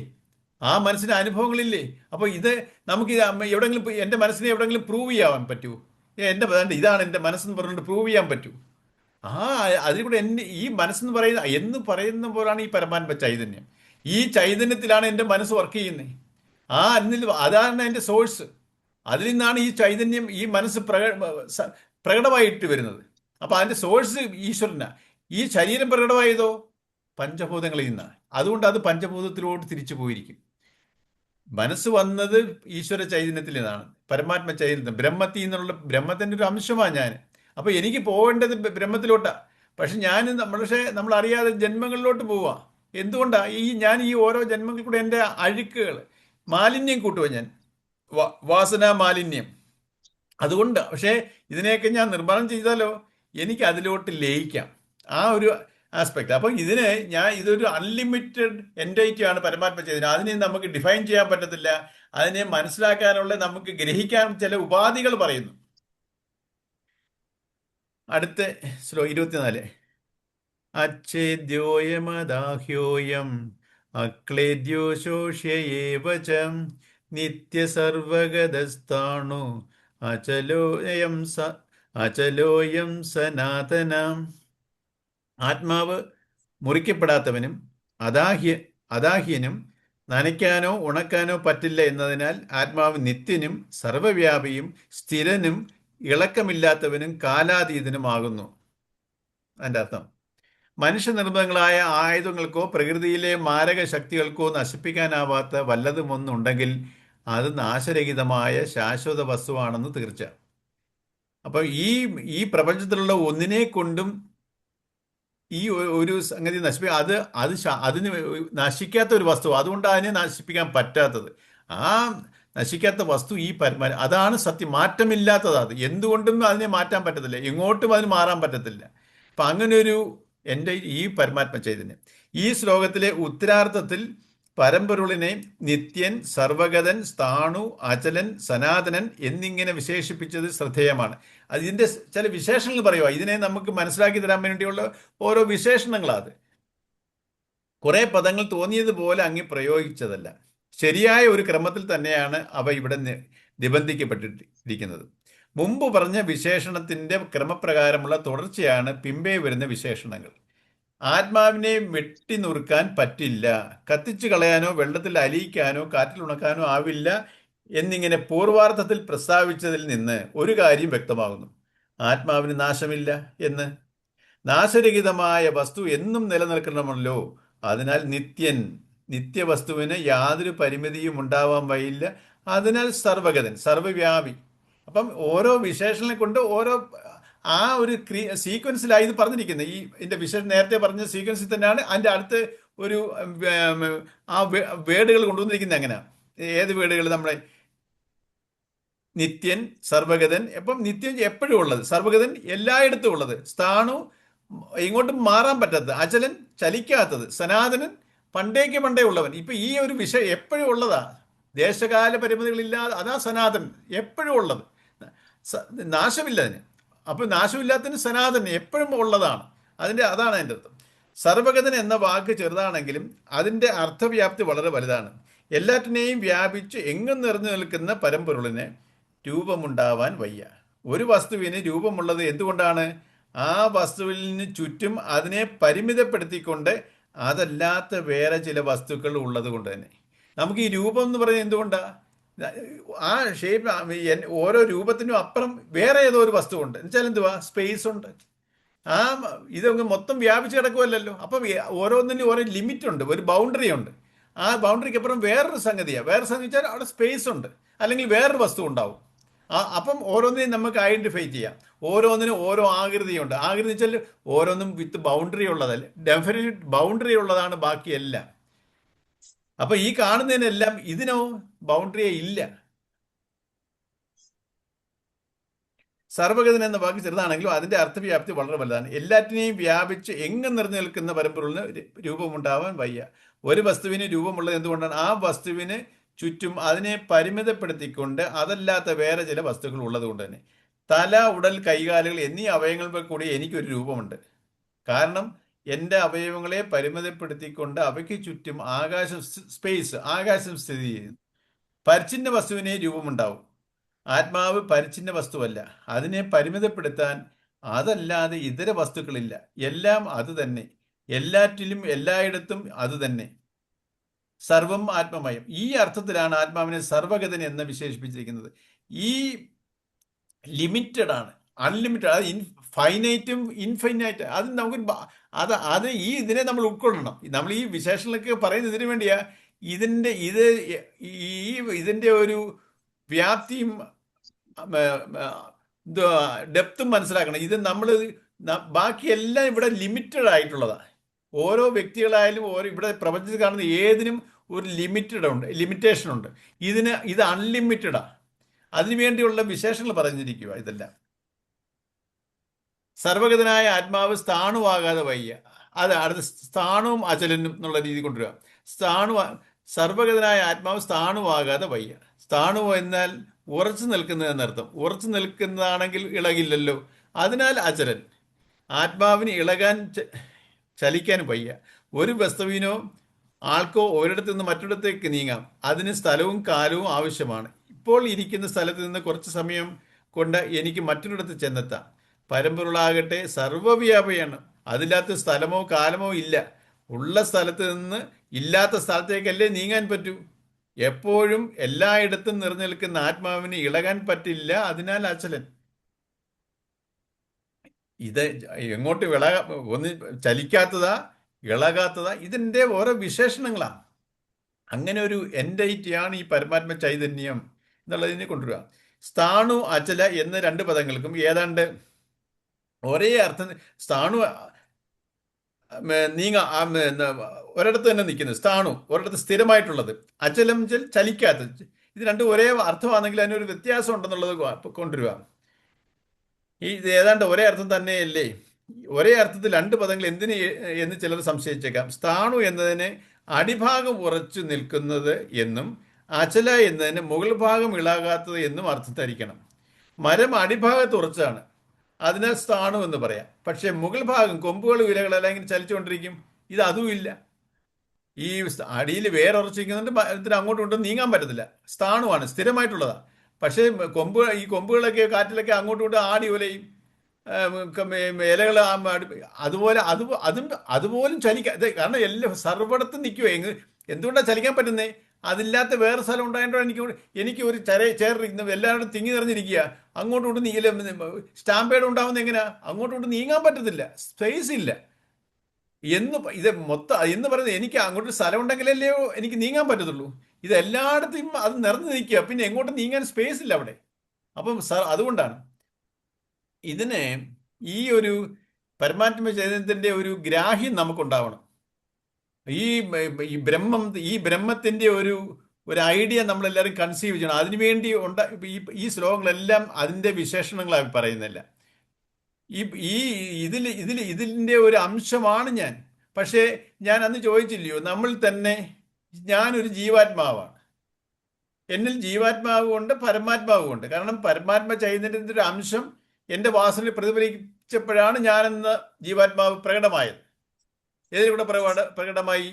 ആ മനസ്സിൻ്റെ അനുഭവങ്ങളില്ലേ. അപ്പോൾ ഇത് നമുക്ക് എവിടെയെങ്കിലും എൻ്റെ മനസ്സിനെ എവിടെയെങ്കിലും പ്രൂവ് ചെയ്യാൻ പറ്റുമോ? എൻ്റെ ഇതാണ് എൻ്റെ മനസ്സെന്ന് പറഞ്ഞുകൊണ്ട് പ്രൂവ് ചെയ്യാൻ പറ്റൂ? ആ അതിൽ കൂടെ എൻ്റെ ഈ മനസ്സെന്ന് പറയുന്ന പോലാണ് ഈ പരമാത്മ ചൈതന്യം. ഈ ചൈതന്യത്തിലാണ് എൻ്റെ മനസ്സ് വർക്ക് ചെയ്യുന്നത്. അതാണ് എൻ്റെ സോഴ്സ്. അതിൽ നിന്നാണ് ഈ ചൈതന്യം, ഈ മനസ്സ് പ്രകടമായിട്ട് വരുന്നത്. അപ്പൊ അതിന്റെ സോഴ്സ് ഈശ്വരനാ. ഈ ശരീരം പ്രകടമായതോ പഞ്ചഭൂതങ്ങളിൽ നിന്നാണ്. അതുകൊണ്ട് അത് പഞ്ചഭൂതത്തിലോട്ട് തിരിച്ചു പോയിരിക്കും. മനസ്സ് വന്നത് ഈശ്വര ചൈതന്യത്തിൽ നിന്നാണ്, പരമാത്മ ചൈതന്യം, ബ്രഹ്മത്തിന്റെ ഒരു അംശമാണ് ഞാൻ. അപ്പൊ എനിക്ക് പോകേണ്ടത് ബ്രഹ്മത്തിലോട്ടാ. പക്ഷെ നമ്മൾ അറിയാതെ ജന്മങ്ങളിലോട്ട് പോവാ. എന്തുകൊണ്ടാ? ഞാൻ ഈ ഓരോ ജന്മങ്ങളിൽ കൂടെ എൻ്റെ അഴുക്കുകൾ, മാലിന്യം കൂട്ടുക, ഞാൻ വാസന മാലിന്യം. അതുകൊണ്ട് പക്ഷേ ഇതിനെയൊക്കെ ഞാൻ നിർമ്മാണം ചെയ്താലോ എനിക്ക് അതിലോട്ട് ലയിക്കാം, ആ ഒരു ആസ്പെക്ട്. അപ്പം ഇതൊരു അൺലിമിറ്റഡ് എൻറ്റൈറ്റി ആണ് പരമാത്മ ചൈതന്യം. അതിനെ നമുക്ക് ഡിഫൈൻ ചെയ്യാൻ പറ്റത്തില്ല. അതിനെ മനസ്സിലാക്കാനുള്ള, നമുക്ക് ഗ്രഹിക്കാൻ ചില ഉപാധികൾ പറയുന്നു. അടുത്ത 24. അച്ഛേദ്യോയമദാഹ്യോയം അക്ലേദ്യോ ശോഷ്യയേവചം നിത്യസർവഗതസ്ഥാണു അചലോയം സനാതനം. ആത്മാവ് മുറിക്കപ്പെടാത്തവനും അദാഹ്യനും നനയ്ക്കാനോ ഉണക്കാനോ പറ്റില്ല എന്നതിനാൽ ആത്മാവ് നിത്യനും സർവവ്യാപിയും സ്ഥിരനും ഇളക്കമില്ലാത്തവനും കാലാതീതനുമാകുന്നു. അതിൻ്റെ അർത്ഥം, മനുഷ്യനിർമ്മിതങ്ങളായ ആയുധങ്ങൾക്കോ പ്രകൃതിയിലെ മാരക ശക്തികൾക്കോ നശിപ്പിക്കാനാവാത്ത വല്ലതും ഒന്നുണ്ടെങ്കിൽ അത് നാശരഹിതമായ ശാശ്വത വസ്തുവാണെന്ന് തീർച്ച. അപ്പൊ ഈ പ്രപഞ്ചത്തിലുള്ള ഒന്നിനെ കൊണ്ടും ഈ ഒരു സംഗതി അതിന് നശിക്കാത്ത ഒരു വസ്തു, അതുകൊണ്ട് അതിനെ നശിപ്പിക്കാൻ പറ്റാത്തത്. ആ നശിക്കാത്ത വസ്തു ഈ അതാണ് സത്യം, മാറ്റമില്ലാത്തത്. അത് എന്തുകൊണ്ടും അതിനെ മാറ്റാൻ പറ്റത്തില്ല, എങ്ങോട്ടും അതിന് മാറാൻ പറ്റത്തില്ല. അപ്പൊ അങ്ങനെ ഒരു ഈ പരമാത്മ ചൈതന്യം ഈ ശ്ലോകത്തിലെ ഉത്തരാർത്ഥത്തിൽ പരമ്പൊരുളിനെ നിത്യൻ, സർവഗതൻ, സ്ഥാണു, അചലൻ, സനാതനൻ എന്നിങ്ങനെ വിശേഷിപ്പിച്ചത് ശ്രദ്ധേയമാണ്. ഇതിന്റെ ചില വിശേഷണങ്ങൾ പറയുക, ഇതിനെ നമുക്ക് മനസ്സിലാക്കി തരാൻ വേണ്ടിയുള്ള ഓരോ വിശേഷണങ്ങളാണ്. കുറെ പദങ്ങൾ തോന്നിയതുപോലെ അങ്ങ് പ്രയോഗിച്ചതല്ല, ശരിയായ ഒരു ക്രമത്തിൽ തന്നെയാണ് അവ ഇവിടെ നിബന്ധിക്കപ്പെട്ടിരിക്കുന്നത്. മുമ്പ് പറഞ്ഞ വിശേഷണത്തിന്റെ ക്രമപ്രകാരമുള്ള തുടർച്ചയാണ് പിമ്പേ വരുന്ന വിശേഷണങ്ങൾ. ആത്മാവിനെ വെട്ടി നുറുക്കാൻ പറ്റില്ല, കത്തിച്ചു കളയാനോ വെള്ളത്തിൽ അലിയിക്കാനോ കാറ്റിൽ ഉണക്കാനോ ആവില്ല എന്നിങ്ങനെ പൂർവാർത്ഥത്തിൽ പ്രസ്താവിച്ചതിൽ നിന്ന് ഒരു കാര്യം വ്യക്തമാകുന്നു: ആത്മാവിന് നാശമില്ല എന്ന്. നാശരഹിതമായ വസ്തു എന്നും നിലനിൽക്കണമല്ലോ. അതിനാൽ നിത്യവസ്തുവിന് യാതൊരു പരിമിതിയും ഉണ്ടാവാൻ വയ്യില്ല. അതിനാൽ സർവഗതൻ, സർവവ്യാപി. അപ്പം ഓരോ വിശേഷണങ്ങളെ കൊണ്ട് ഓരോ ആ ഒരു സീക്വൻസിലായി ഇത് പറഞ്ഞിരിക്കുന്നത്. ഇതിന്റെ വിശേഷം നേരത്തെ പറഞ്ഞ സീക്വൻസിൽ തന്നെയാണ് അതിന്റെ അടുത്ത് ഒരു ആ വേർഡുകൾ കൊണ്ടുവന്നിരിക്കുന്നത്. എങ്ങനെ, ഏത് വേർഡുകൾ? നമ്മളെ നിത്യൻ, സർവഗതൻ. അപ്പം നിത്യൻ എപ്പോഴും ഉള്ളത്, സർവഗതൻ എല്ലായിടത്തും ഉള്ളത്, സ്ഥാണു ഇങ്ങോട്ടും മാറാൻ പറ്റാത്തത്, അചലൻ ചലിക്കാത്തത്, സനാതനൻ പണ്ടേ ഉള്ളവൻ. ഇപ്പൊ ഈ ഒരു വിഷയം എപ്പോഴും ഉള്ളതാ, ദേശകാല പരിമിതികളില്ലാതെ, അതാ സനാതൻ, എപ്പോഴും ഉള്ളത്, നാശമില്ല അതിന്. അപ്പൊ നാശമില്ലാത്തതിന് സനാതൻ എപ്പോഴും ഉള്ളതാണ്. അതാണ് അതിൻ്റെ അർത്ഥം. സർവഗതൻ എന്ന വാക്ക് ചെറുതാണെങ്കിലും അതിൻ്റെ അർത്ഥവ്യാപ്തി വളരെ വലുതാണ്. എല്ലാറ്റിനെയും വ്യാപിച്ച് എങ്ങും നിറഞ്ഞു നിൽക്കുന്ന പരമ്പൊരുളിന് രൂപമുണ്ടാവാൻ വയ്യ. ഒരു വസ്തുവിന് രൂപമുള്ളത് എന്തുകൊണ്ടാണ്? ആ വസ്തുവിന് ചുറ്റും അതിനെ പരിമിതപ്പെടുത്തിക്കൊണ്ട് അതല്ലാത്ത വേറെ ചില വസ്തുക്കൾ ഉള്ളത് കൊണ്ട് തന്നെ. നമുക്ക് ഈ രൂപം എന്ന് പറയുന്നത് എന്തുകൊണ്ടാണ്? ആ ഷേപ്പ്, ഓരോ രൂപത്തിനും അപ്പുറം വേറെ ഏതോ ഒരു വസ്തു ഉണ്ട്. എന്നുവെച്ചാൽ എന്തുവാ? സ്പേസ് ഉണ്ട്. ഇതൊക്കെ മൊത്തം വ്യാപിച്ച് കിടക്കുമല്ലോ. അപ്പം ഓരോന്നിനും ഓരോ ലിമിറ്റ് ഉണ്ട്, ഒരു ബൗണ്ടറി ഉണ്ട്. ആ ബൗണ്ടറിക്ക് അപ്പുറം വേറൊരു സംഗതിയാണ്. വേറെ സംഗതി വെച്ചാൽ അവിടെ സ്പേസ് ഉണ്ട്, അല്ലെങ്കിൽ വേറൊരു വസ്തു ഉണ്ടാവും. അപ്പം ഓരോന്നിനെയും നമുക്ക് ഐഡന്റിഫൈ ചെയ്യാം. ഓരോന്നിനും ഓരോ ആകൃതിയുണ്ട്. ആകൃതി വെച്ചാൽ ഓരോന്നും വിത്ത് ബൗണ്ടറി ഉള്ളതല്ല, ഡെഫിനറ്റ് ബൗണ്ടറി ഉള്ളതാണ് ബാക്കിയെല്ലാം. അപ്പൊ ഈ കാണുന്നതിനെല്ലാം ഇതിനോ ബൗണ്ടറിയെ ഇല്ല. സർവഗതൻ എന്ന വാക്ക് ചെറുതാണെങ്കിലും അതിന്റെ അർത്ഥവ്യാപ്തി വളരെ വലുതാണ്. എല്ലാറ്റിനെയും വ്യാപിച്ച് എങ്ങും നിറഞ്ഞു നിൽക്കുന്ന പരമ്പൊരുളിന് രൂപമുണ്ടാവാൻ വയ്യ. ഒരു വസ്തുവിന് രൂപമുള്ളത് എന്തുകൊണ്ടാണ്? ആ വസ്തുവിന് ചുറ്റും അതിനെ പരിമിതപ്പെടുത്തിക്കൊണ്ട് അതല്ലാത്ത വേറെ ചില വസ്തുക്കൾ ഉള്ളത് കൊണ്ട് തന്നെ. തല, ഉടൽ, കൈകാലുകൾ എന്നീ അവയവങ്ങൾ കൂടി എനിക്കൊരു രൂപമുണ്ട്. കാരണം എൻ്റെ അവയവങ്ങളെ പരിമിതപ്പെടുത്തിക്കൊണ്ട് അവയ്ക്ക് ചുറ്റും ആകാശം, സ്പേസ്, ആകാശം സ്ഥിതി ചെയ്യുന്നു. പരിച്ഛിന്ന വസ്തുവിനെ രൂപമുണ്ടാവും. ആത്മാവ് പരിച്ഛിന്ന വസ്തുവല്ല. അതിനെ പരിമിതപ്പെടുത്താൻ അതല്ലാതെ ഇതര വസ്തുക്കളില്ല. എല്ലാം അത് തന്നെ, എല്ലാറ്റിലും എല്ലായിടത്തും അത് തന്നെ. സർവം ആത്മമയം. ഈ അർത്ഥത്തിലാണ് ആത്മാവിനെ സർവഗതൻ എന്ന് വിശേഷിപ്പിച്ചിരിക്കുന്നത്. ഈ ലിമിറ്റഡ് ആണ്, അൺലിമിറ്റഡ്, അത് ഫൈനൈറ്റും ഇൻഫൈനൈറ്റ്. അത് നമുക്ക് അത് ഈ ഇതിനെ നമ്മൾ ഉൾക്കൊള്ളണം. നമ്മൾ ഈ വിശേഷങ്ങളൊക്കെ പറയുന്നത് ഇതിനു വേണ്ടിയാ. ഇതിന്റെ ഒരു വ്യാപ്തിയും ഡെപ്തും മനസ്സിലാക്കണം. ഇത് നമ്മൾ ബാക്കിയെല്ലാം ഇവിടെ ലിമിറ്റഡ് ആയിട്ടുള്ളതാണ്. ഓരോ വ്യക്തികളായാലും ഇവിടെ പ്രപഞ്ചത്തിൽ കാണുന്ന ഏതിനും ഒരു ലിമിറ്റേഷൻ ഉണ്ട്. ഇത് അൺലിമിറ്റഡാ. അതിനുവേണ്ടിയുള്ള വിശേഷങ്ങൾ പറഞ്ഞിരിക്കുക ഇതെല്ലാം. സർവഗതനായ ആത്മാവ് സ്ഥാണുവാകാതെ വയ്യ. അത് അടുത്ത സ്ഥാണുവും അചലനും എന്നുള്ള രീതി കൊണ്ടുവരിക. സർവഗതനായ ആത്മാവ് സ്ഥാണുവാകാതെ വയ്യ. സ്ഥാണു എന്നാൽ ഉറച്ചു നിൽക്കുന്നത് എന്നർത്ഥം. ഉറച്ചു നിൽക്കുന്നതാണെങ്കിൽ ഇളകില്ലല്ലോ. അതിനാൽ അചലൻ. ആത്മാവിന് ഇളകാൻ, ചലിക്കാൻ വയ്യ. ഒരു വസ്തുവിനോ ആൾക്കോ ഒരിടത്തു നിന്ന് മറ്റൊരിടത്തേക്ക് നീങ്ങാം. അതിന് സ്ഥലവും കാലവും ആവശ്യമാണ്. ഇപ്പോൾ ഇരിക്കുന്ന സ്ഥലത്ത് നിന്ന് കുറച്ച് സമയം കൊണ്ട് എനിക്ക് മറ്റൊരിടത്ത് ചെന്നെത്താം. പരമ്പൊരുളാകട്ടെ സർവ്വവ്യാപിയാണ്. അതില്ലാത്ത സ്ഥലമോ കാലമോ ഇല്ല. ഉള്ള സ്ഥലത്ത് നിന്ന് ഇല്ലാത്ത സ്ഥലത്തേക്കല്ലേ നീങ്ങാൻ പറ്റൂ. എപ്പോഴും എല്ലായിടത്തും നിറഞ്ഞു നിൽക്കുന്ന ആത്മാവിന് ഇളകാൻ പറ്റില്ല. അതിനാൽ അചലൻ. ഇത് എങ്ങോട്ട് ഒന്ന് ചലിക്കാത്തതാ, ഇളകാത്തതാ, ഇതിൻ്റെ ഓരോ വിശേഷണങ്ങളാണ്. അങ്ങനെ ഒരു എൻറ്റൈറ്റിയാണ് ഈ പരമാത്മ ചൈതന്യം എന്നുള്ളതിനെ കൊണ്ടുവരിക. സ്ഥാണു, അചല എന്ന രണ്ട് പദങ്ങൾക്കും ഏതാണ്ട് ഒരേ അർത്ഥം. സ്ഥാണു ഒരിടത്ത് തന്നെ നിൽക്കുന്നത്, സ്ഥാണു ഒരിടത്ത് സ്ഥിരമായിട്ടുള്ളത്, അചലം ചലിക്കാത്തത്. ഇത് രണ്ടും ഒരേ അർത്ഥമാണെങ്കിൽ അതിനൊരു വ്യത്യാസം ഉണ്ടെന്നുള്ളത് കൊണ്ടുവരിക. ഇത് ഏതാണ്ട് ഒരേ അർത്ഥം തന്നെയല്ലേ? ഒരേ അർത്ഥത്തിൽ രണ്ട് പദങ്ങൾ എന്തിന് എന്ന് ചിലർ സംശയിച്ചേക്കാം. സ്ഥാണു എന്നതിന് അടിഭാഗം ഉറച്ചു നിൽക്കുന്നത് എന്നും അചല എന്നതിന് മുകൾ ഭാഗം ഇളകാത്തത് എന്നും അർത്ഥം ധരിക്കണം. മരം അടിഭാഗത്ത് ഉറച്ചാണ്, അതിനാൽ സ്ഥാണു എന്ന് പറയാം. പക്ഷെ മുകൾ ഭാഗം, കൊമ്പുകളും ഇലകളെല്ലാം ഇങ്ങനെ ചലിച്ചുകൊണ്ടിരിക്കും. ഇത് അതുമില്ല. ഈ അടിയിൽ വേറെ ഉറച്ചിരിക്കുന്നുണ്ട്, അങ്ങോട്ടും ഇങ്ങോട്ടും നീങ്ങാൻ പറ്റത്തില്ല. സ്ഥാണുവാണ്, സ്ഥിരമായിട്ടുള്ളതാണ്. പക്ഷേ ഈ കൊമ്പുകളൊക്കെ കാറ്റിലൊക്കെ അങ്ങോട്ടും ഇങ്ങോട്ടും ആടി ഉലയും, ഇലകൾ അതുപോലെ അതുപോലും ചലിക്കാൻ. കാരണം എല്ലാം സർവ്വടത്തും നിൽക്കുമോ. എന്തുകൊണ്ടാണ് ചലിക്കാൻ പറ്റുന്നത്? അതില്ലാത്ത വേറെ സ്ഥലം ഉണ്ടായതുകൊണ്ടാണ്. എനിക്ക് ഒരു ചേർന്ന് എല്ലാവരും തിങ്ങി നിറഞ്ഞിരിക്കുക. അങ്ങോട്ടും ഇങ്ങോട്ടും നീങ്ങല. സ്റ്റാമ്പേഡ് ഉണ്ടാവുന്ന എങ്ങനെയാ? അങ്ങോട്ടും ഇങ്ങോട്ടും നീങ്ങാൻ പറ്റത്തില്ല, സ്പേസ് ഇല്ല ഇത് എന്ന് പറയുന്നത്. എനിക്ക് അങ്ങോട്ട് സ്ഥലം ഉണ്ടെങ്കിലല്ലേ എനിക്ക് നീങ്ങാൻ പറ്റത്തുള്ളൂ. ഇത് എല്ലായിടത്തും അത് നിറഞ്ഞു നിൽക്കുക, പിന്നെ എങ്ങോട്ടും നീങ്ങാൻ സ്പേസ് ഇല്ല അവിടെ. അപ്പം അതുകൊണ്ടാണ് ഇതിന് ഈ ഒരു പരമാത്മ ചൈതന്യത്തിന്റെ ഒരു ഗ്രാഹ്യം നമുക്കുണ്ടാവണം. ഈ ബ്രഹ്മത്തിന്റെ ഒരു ഐഡിയ നമ്മളെല്ലാവരും കൺസീവ് ചെയ്യണം. അതിനുവേണ്ടി ഈ ശ്ലോകങ്ങളെല്ലാം അതിന്റെ വിശേഷണങ്ങളായി പറയുന്നില്ല. ഇതിന്റെ ഒരു അംശമാണ് ഞാൻ. പക്ഷേ ഞാൻ അന്ന് ചോദിച്ചില്ലയോ, നമ്മൾ തന്നെ, ഞാനൊരു ജീവാത്മാവാണ്. എന്നിൽ ജീവാത്മാവ് കൊണ്ട് പരമാത്മാവ് കൊണ്ട്. കാരണം പരമാത്മ ചൈതന്യത്തിന്റെ ഒരു അംശം എൻ്റെ വാസനയിൽ പ്രതിഫലിച്ചപ്പോഴാണ് ഞാനെന്ന ജീവാത്മാവ് പ്രകടമായത്. ഏതിലൂടെ പ്രകടമായി?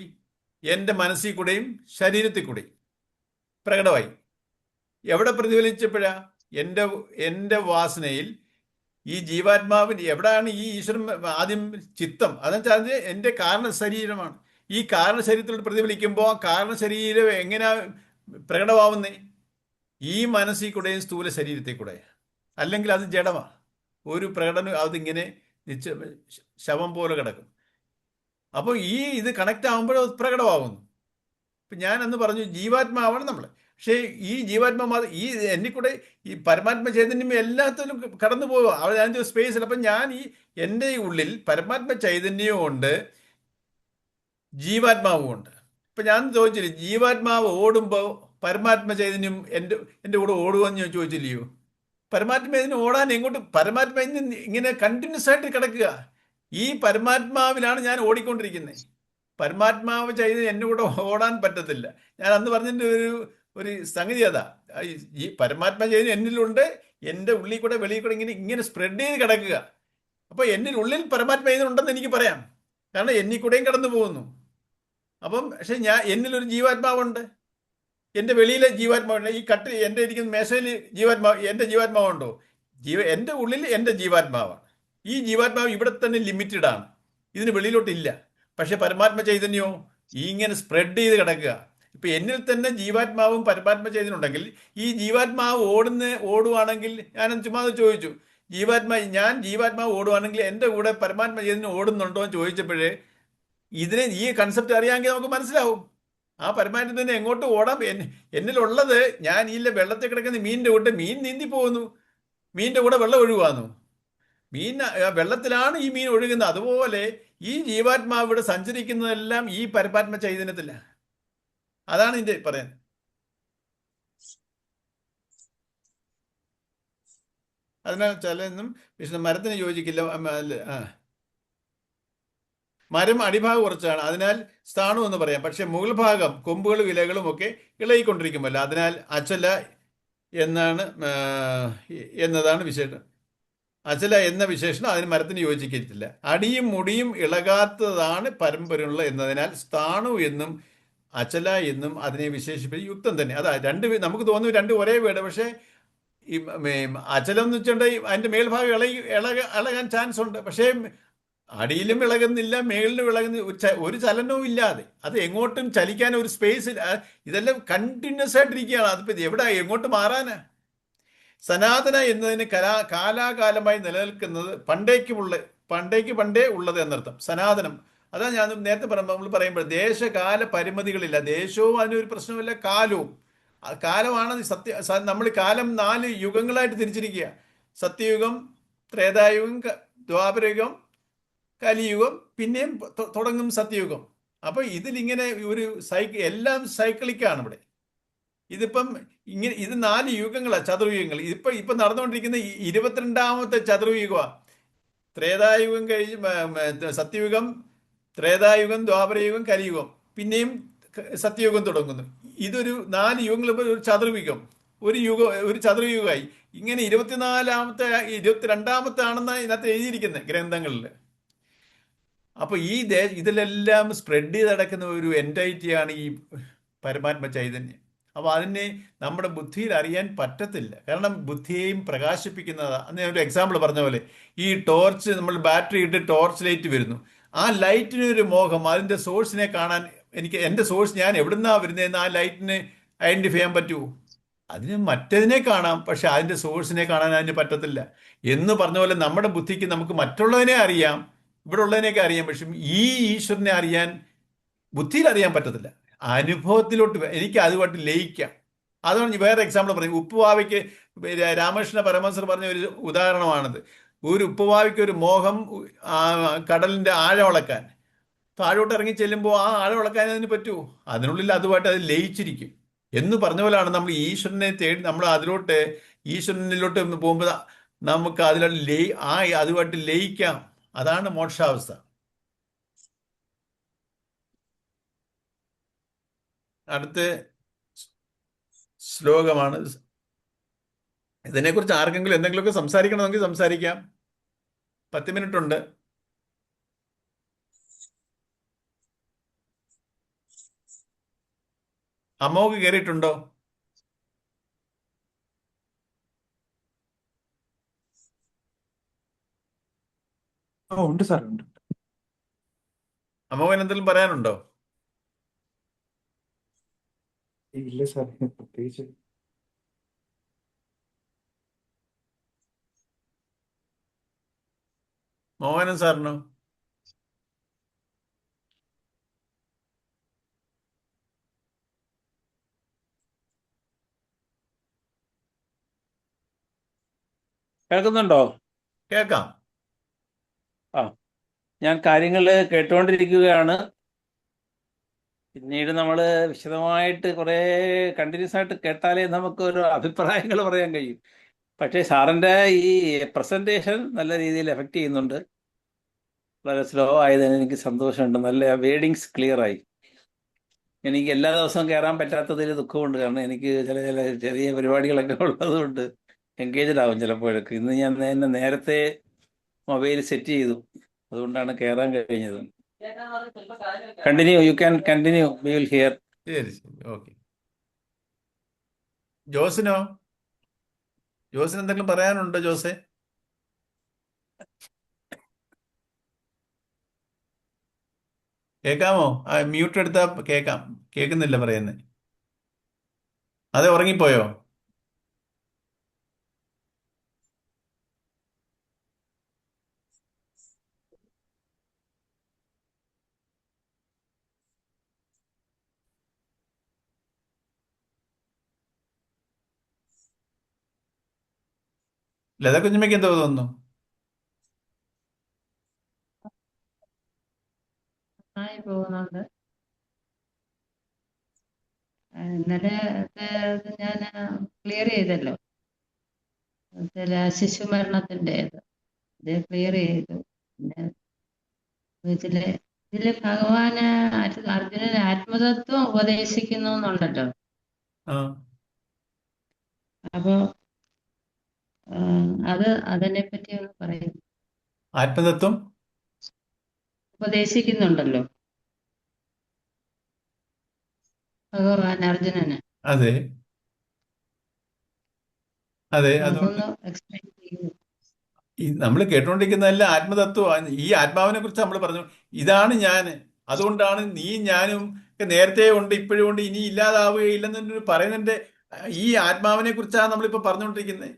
എൻ്റെ മനസ്സിൽ കൂടെയും ശരീരത്തിൽ കൂടെയും പ്രകടമായി. എവിടെ പ്രതിഫലിച്ചപ്പോഴാ? എൻ്റെ വാസനയിൽ. ഈ ജീവാത്മാവിന് എവിടെയാണ് ഈ ഈശ്വരൻ ആദ്യം? ചിത്തം. അതെന്നുവെച്ചാൽ എൻ്റെ കാരണ ശരീരമാണ്. ഈ കാരണ ശരീരത്തിലോട്ട് പ്രതിഫലിക്കുമ്പോൾ ആ കാരണ ശരീരം എങ്ങനെയാ പ്രകടമാവുന്നേ? ഈ മനസ്സിൽ കൂടെയും സ്ഥൂല ശരീരത്തിൽ കൂടെ. അല്ലെങ്കിൽ അത് ജഡമാണ്. ഒരു പ്രകടനം അതിങ്ങനെ ശവം പോലെ കിടക്കും. അപ്പോൾ ഇത് കണക്റ്റ് ആകുമ്പോൾ പ്രകടമാകുന്നു. ഇപ്പം ഞാൻ അന്ന് പറഞ്ഞു ജീവാത്മാവാണ് നമ്മൾ. പക്ഷേ ഈ ജീവാത്മാ ഈ എന്നിൽ കൂടെ ഈ പരമാത്മ ചൈതന്യം എല്ലാത്തിലും കടന്നു പോവുക. അവിടെ അതിൻ്റെ സ്പേസിൽ അപ്പം ഞാൻ ഈ എൻ്റെ ഉള്ളിൽ പരമാത്മ ചൈതന്യവും ഉണ്ട്, ജീവാത്മാവും ഉണ്ട്. ഇപ്പം ഞാൻ ചോദിച്ചില്ലേ, ജീവാത്മാവ് ഓടുമ്പോൾ പരമാത്മ ചൈതന്യം എൻ്റെ കൂടെ ഓടുമെന്ന് ഞാൻ ചോദിച്ചില്ലയോ? പരമാത്മ ഇതിന് ഓടാൻ എങ്ങോട്ട്, പരമാത്മ ഇങ്ങനെ കണ്ടിന്യൂസ് ആയിട്ട് കിടക്കുക. ഈ പരമാത്മാവിലാണ് ഞാൻ ഓടിക്കൊണ്ടിരിക്കുന്നത്. പരമാത്മാവ് ചെയ്ത് എന്നെ കൂടെ ഓടാൻ പറ്റത്തില്ല. ഞാൻ അന്ന് പറഞ്ഞതിൻ്റെ ഒരു ഒരു സംഗതി അതാ. ഈ പരമാത്മ ചെയ്ത് എന്നിലുണ്ട്, എൻ്റെ ഉള്ളിൽ കൂടെ വെളിയിൽ കൂടെ ഇങ്ങനെ ഇങ്ങനെ സ്പ്രെഡ് ചെയ്ത് കിടക്കുക. അപ്പോൾ എന്നിൽ ഉള്ളിൽ പരമാത്മ ചെയ്തുണ്ടെന്ന് എനിക്ക് പറയാം, കാരണം എന്നിൽ കൂടെയും കടന്നു പോകുന്നു. അപ്പം പക്ഷെ എന്നിലൊരു ജീവാത്മാവുണ്ട്, എൻ്റെ വെളിയിലെ ജീവാത്മാവുണ്ട്. ഈ എൻ്റെ ഇരിക്കുന്ന മേശയിൽ എൻ്റെ ജീവാത്മാവുണ്ടോ? എൻ്റെ ഉള്ളിൽ എൻ്റെ ജീവാത്മാവാണ്. ഈ ജീവാത്മാവ് ഇവിടെ തന്നെ ലിമിറ്റഡ് ആണ്, ഇതിന് വെളിയിലോട്ടില്ല. പക്ഷെ പരമാത്മ ചൈതന്യമോ ഇങ്ങനെ സ്പ്രെഡ് ചെയ്ത് കിടക്കുക. ഇപ്പൊ എന്നിൽ തന്നെ ജീവാത്മാവും പരമാത്മ ചൈതന്യം ഈ ജീവാത്മാവ് ഓടുവാണെങ്കിൽ, ഞാൻ ചുമ്മാ ചോദിച്ചു, ഞാൻ ജീവാത്മാവ് ഓടുവാണെങ്കിൽ എൻ്റെ കൂടെ പരമാത്മ ചൈതന്യം ഓടുന്നുണ്ടോ എന്ന് ചോദിച്ചപ്പോഴേ ഈ കൺസെപ്റ്റ് അറിയാമെങ്കിൽ നമുക്ക് മനസ്സിലാവും. ആ പരമാത്മത്തിന് എങ്ങോട്ട് ഓടാം. എന്നിലുള്ളത്, ഞാൻ ഈ വെള്ളത്തിൽ കിടക്കുന്ന മീനിന്റെ കൂട്ട് മീൻ നീന്തി പോകുന്നു, മീനിന്റെ കൂടെ വെള്ളം ഒഴുകുന്നു. വെള്ളത്തിലാണ് ഈ മീൻ ഒഴുകുന്നത്. അതുപോലെ ഈ ജീവാത്മാവ് ഇവിടെ സഞ്ചരിക്കുന്നതെല്ലാം ഈ പരമാത്മ ചൈതന്യത്തിലാണ്. അതാണ് ഇതിന്റെ പറയുന്നത്. അതിനാൽ ചിലൊന്നും മരത്തിന് യോജിക്കില്ല. മരം അടിഭാഗം കുറച്ചാണ്, അതിനാൽ സ്ഥാണു എന്ന് പറയാം. പക്ഷെ മുകൾ ഭാഗം കൊമ്പുകളും ഇലകളും ഒക്കെ ഇളകിക്കൊണ്ടിരിക്കുമല്ലോ, അതിനാൽ അചല എന്നതാണ് വിശേഷം. അചല എന്ന വിശേഷണം അതിന് മരത്തിന് യോജിക്കത്തില്ല. അടിയും മുടിയും ഇളകാത്തതാണ് പരമ്പരയുള്ള എന്നതിനാൽ സ്ഥാണു എന്നും അചല എന്നും അതിനെ വിശേഷിപ്പിച്ച് യുക്തം തന്നെ. അതാ നമുക്ക് തോന്നുന്നു രണ്ടും ഒരേ വേർഡ്. പക്ഷേ ഈ അചലം എന്ന് വെച്ചിട്ടുണ്ടെങ്കിൽ അതിന്റെ മേൽഭാഗം ഇളകാൻ ചാൻസ് ഉണ്ട്. പക്ഷേ അടിയിലും ഇളകുന്നില്ല, മേളിലും ഇളകുന്ന ഒരു ചലനവും ഇല്ലാതെ, അത് എങ്ങോട്ടും ചലിക്കാൻ ഒരു സ്പേസ്. ഇതെല്ലാം കണ്ടിന്യൂസ് ആയിട്ടിരിക്കുകയാണ്. അതിപ്പോ എവിടെ എങ്ങോട്ട് മാറാനാ? സനാതന എന്നതിന് കാലാകാലമായി നിലനിൽക്കുന്നത് പണ്ടേ ഉള്ളത് എന്നർത്ഥം. സനാതനം, അതാ ഞാൻ നേരത്തെ നമ്മൾ പറയുമ്പോൾ ദേശകാല പരിമിതികളില്ല. ദേശവും അതിനൊരു പ്രശ്നമില്ല, കാലവും. കാലമാണ് നമ്മൾ കാലം 4 യുഗങ്ങളായിട്ട് തിരിച്ചിരിക്കുക. സത്യയുഗം, ത്രേതായുഗം, ദ്വാപരയുഗം, കലിയുഗം, പിന്നെയും തുടങ്ങും സത്യയുഗം. അപ്പൊ ഇതിലിങ്ങനെ ഒരു എല്ലാം സൈക്ലിക്കാണ് ഇവിടെ. ഇതിപ്പം ഇത് 4 യുഗങ്ങളാണ്, ചതുർയുഗങ്ങൾ. ഇപ്പൊ നടന്നുകൊണ്ടിരിക്കുന്ന 22ാമത്തെ ചതുർയുഗമാണ്. ത്രേതായുഗം കഴിഞ്ഞ് സത്യയുഗം, ത്രേതായുഗം, ദ്വാപരയുഗം, കലിയുഗം, പിന്നെയും സത്യയുഗം തുടങ്ങുന്നു. ഇതൊരു 4 യുഗങ്ങൾ, ഒരു ചതുർയുഗം, ഒരു ചതുർയുഗമായി. ഇങ്ങനെ 22ാമത്തെ ആണെന്നാണ് ഇതിനകത്ത് എഴുതിയിരിക്കുന്നത് ഗ്രന്ഥങ്ങളിൽ. അപ്പൊ ഇതിലെല്ലാം സ്പ്രെഡ് ചെയ്ത് നടക്കുന്ന ഒരു എൻറ്റൈറ്റിയാണ് ഈ പരമാത്മ ചൈതന്യം. അപ്പൊ അതിനെ നമ്മുടെ ബുദ്ധിയിൽ അറിയാൻ പറ്റത്തില്ല, കാരണം ബുദ്ധിയെയും പ്രകാശിപ്പിക്കുന്നതാണ്. അന്ന് ഒരു എക്സാമ്പിൾ പറഞ്ഞ പോലെ, ഈ ടോർച്ച്, നമ്മൾ ബാറ്ററി ഇട്ട് ടോർച്ച് ലൈറ്റ് വരുന്നു. ആ ലൈറ്റിനൊരു മോഹം, അതിന്റെ സോഴ്സിനെ കാണാൻ എൻ്റെ സോഴ്സ് ഞാൻ എവിടുന്നാ വരുന്നതെന്ന് ആ ലൈറ്റിന് ഐഡന്റിഫൈ ചെയ്യാൻ പറ്റുമോ? അതിന് മറ്റതിനെ കാണാം, പക്ഷെ അതിന്റെ സോഴ്സിനെ കാണാൻ അതിന് പറ്റത്തില്ല. എന്ന് പറഞ്ഞ പോലെ നമ്മുടെ ബുദ്ധിക്ക് നമുക്ക് മറ്റുള്ളതിനെ അറിയാം, ഇവിടെ ഉള്ളതിനെയൊക്കെ അറിയാം, പക്ഷെ ഈ ഈശ്വരനെ അറിയാൻ ബുദ്ധിയിൽ അറിയാൻ പറ്റത്തില്ല. അനുഭവത്തിലോട്ട് എനിക്ക് അതുമായിട്ട് ലയിക്കാം. അതാണ് വേറെ എക്സാമ്പിൾ പറയും. ഉപ്പുവാവയ്ക്ക് രാമകൃഷ്ണ പരമഹംസർ പറഞ്ഞ ഒരു ഉദാഹരണമാണിത്. ഒരു ഉപ്പുവാവയ്ക്ക് ഒരു മോഹം, കടലിന്റെ ആഴം അളക്കാൻ. താഴോട്ട് ഇറങ്ങി ചെല്ലുമ്പോൾ ആ ആഴം അളക്കാൻ അതിന് പറ്റുമോ? അതിനുള്ളിൽ അതുമായിട്ട് അത് ലയിച്ചിരിക്കും. എന്ന് പറഞ്ഞ പോലെയാണ് നമ്മൾ ഈശ്വരനെ തേടി നമ്മൾ ഈശ്വരനിലോട്ട് പോകുമ്പോൾ നമുക്ക് അതുമായിട്ട് ലയിക്കാം. അതാണ് മോക്ഷാവസ്ഥ. അടുത്ത ശ്ലോകമാണ്. ഇതിനെക്കുറിച്ച് ആർക്കെങ്കിലും എന്തെങ്കിലുമൊക്കെ സംസാരിക്കണമെങ്കിൽ സംസാരിക്കാം. 10 മിനിറ്റ് ഉണ്ട്. അമോഘ് കയറിയിട്ടുണ്ടോ? ഉണ്ട് സാർ, ഉണ്ട്. അമോഘൻ എന്തെങ്കിലും പറയാനുണ്ടോ? ഇല്ല സാർ, പ്രത്യേകിച്ച്. മോഹനൻ സാറിനോ? കേൾക്കുന്നുണ്ടോ? കേൾക്കാം. ആ, ഞാൻ കാര്യങ്ങൾ കേട്ടുകൊണ്ടിരിക്കുകയാണ്. പിന്നീട് നമ്മൾ വിശദമായിട്ട് കുറേ കണ്ടിന്യൂസ് ആയിട്ട് കേട്ടാലേ നമുക്ക് ഒരു അഭിപ്രായങ്ങൾ പറയാൻ കഴിയും. പക്ഷേ സാറിൻ്റെ ഈ പ്രസൻറ്റേഷൻ നല്ല രീതിയിൽ എഫക്റ്റ് ചെയ്യുന്നുണ്ട്. വളരെ സ്ലോ ആയതിന് എനിക്ക് സന്തോഷമുണ്ട്. നല്ല വേഡിങ്സ് ക്ലിയർ ആയി. എനിക്ക് എല്ലാ ദിവസവും കയറാൻ പറ്റാത്തതിൽ ദുഃഖമുണ്ട്. കാരണം എനിക്ക് ചില ചെറിയ പരിപാടികളൊക്കെ ഉള്ളതുകൊണ്ട് എൻഗേജ്ഡ് ആവും ചിലപ്പോഴൊക്കെ. ഇന്ന് ഞാൻ നേരത്തെ മൊബൈൽ സെറ്റ് ചെയ്തു, അതുകൊണ്ടാണ് കയറാൻ കഴിഞ്ഞത്. Continue, you can continue, we will hear. ശരി ശരി, ഓക്കെ. ജോസിനോ? ജോസിന് എന്തെങ്കിലും പറയാനുണ്ടോ ജോസെ? കേൾക്കാമോ? മ്യൂട്ട് എടുത്താ കേൾക്കാം. കേൾക്കുന്നില്ല പറയുന്നത്. അതെ, ഉറങ്ങിപ്പോയോ? ലത കുഞ്ഞമ്മയ്ക്ക് എന്തോ തോന്നുന്നു? ആയി പോകുന്നുണ്ട്. ഇന്നലെ ഇത് ഞാൻ ക്ലിയർ ചെയ്തല്ലോ, ചില ശിശു മരണത്തിന്റെ ഇത് ക്ലിയർ ചെയ്തു. പിന്നെ ഇതില് ഭഗവാന് അർജുനന് ആത്മതത്വം ഉപദേശിക്കുന്നു എന്നുണ്ടല്ലോ. ആ, അപ്പോ അതിനെ പറ്റി ഒന്ന് പറയും. ആത്മതത്വം ഉപദേശിക്കുന്നുണ്ടല്ലോ ഭഗവാൻ അർജുനന്. അതെ അതെ. അതുകൊണ്ട് അതൊന്ന് എക്സ്പ്ലെയിൻ ചെയ്യൂ. ഈ നമ്മൾ കേട്ടുകൊണ്ടിരിക്കുന്നതെല്ലാം ആത്മതത്വമാണ്. ഈ ആത്മാവിനെ കുറിച്ച് നമ്മൾ പറഞ്ഞു, ഇതാണ് ഞാൻ, അതുകൊണ്ടാണ് നീ ഞാനും ഒക്കെ നേരത്തെ ഉണ്ട്, ഇപ്പോഴും ഉണ്ട്, ഇനി ഇല്ലാതാവുകയില്ലെന്ന് പറയുന്നതിന്റെ ഈ ആത്മാവിനെ കുറിച്ചാണ് നമ്മളിപ്പോൾ പറഞ്ഞുകൊണ്ടിരിക്കുന്നത്.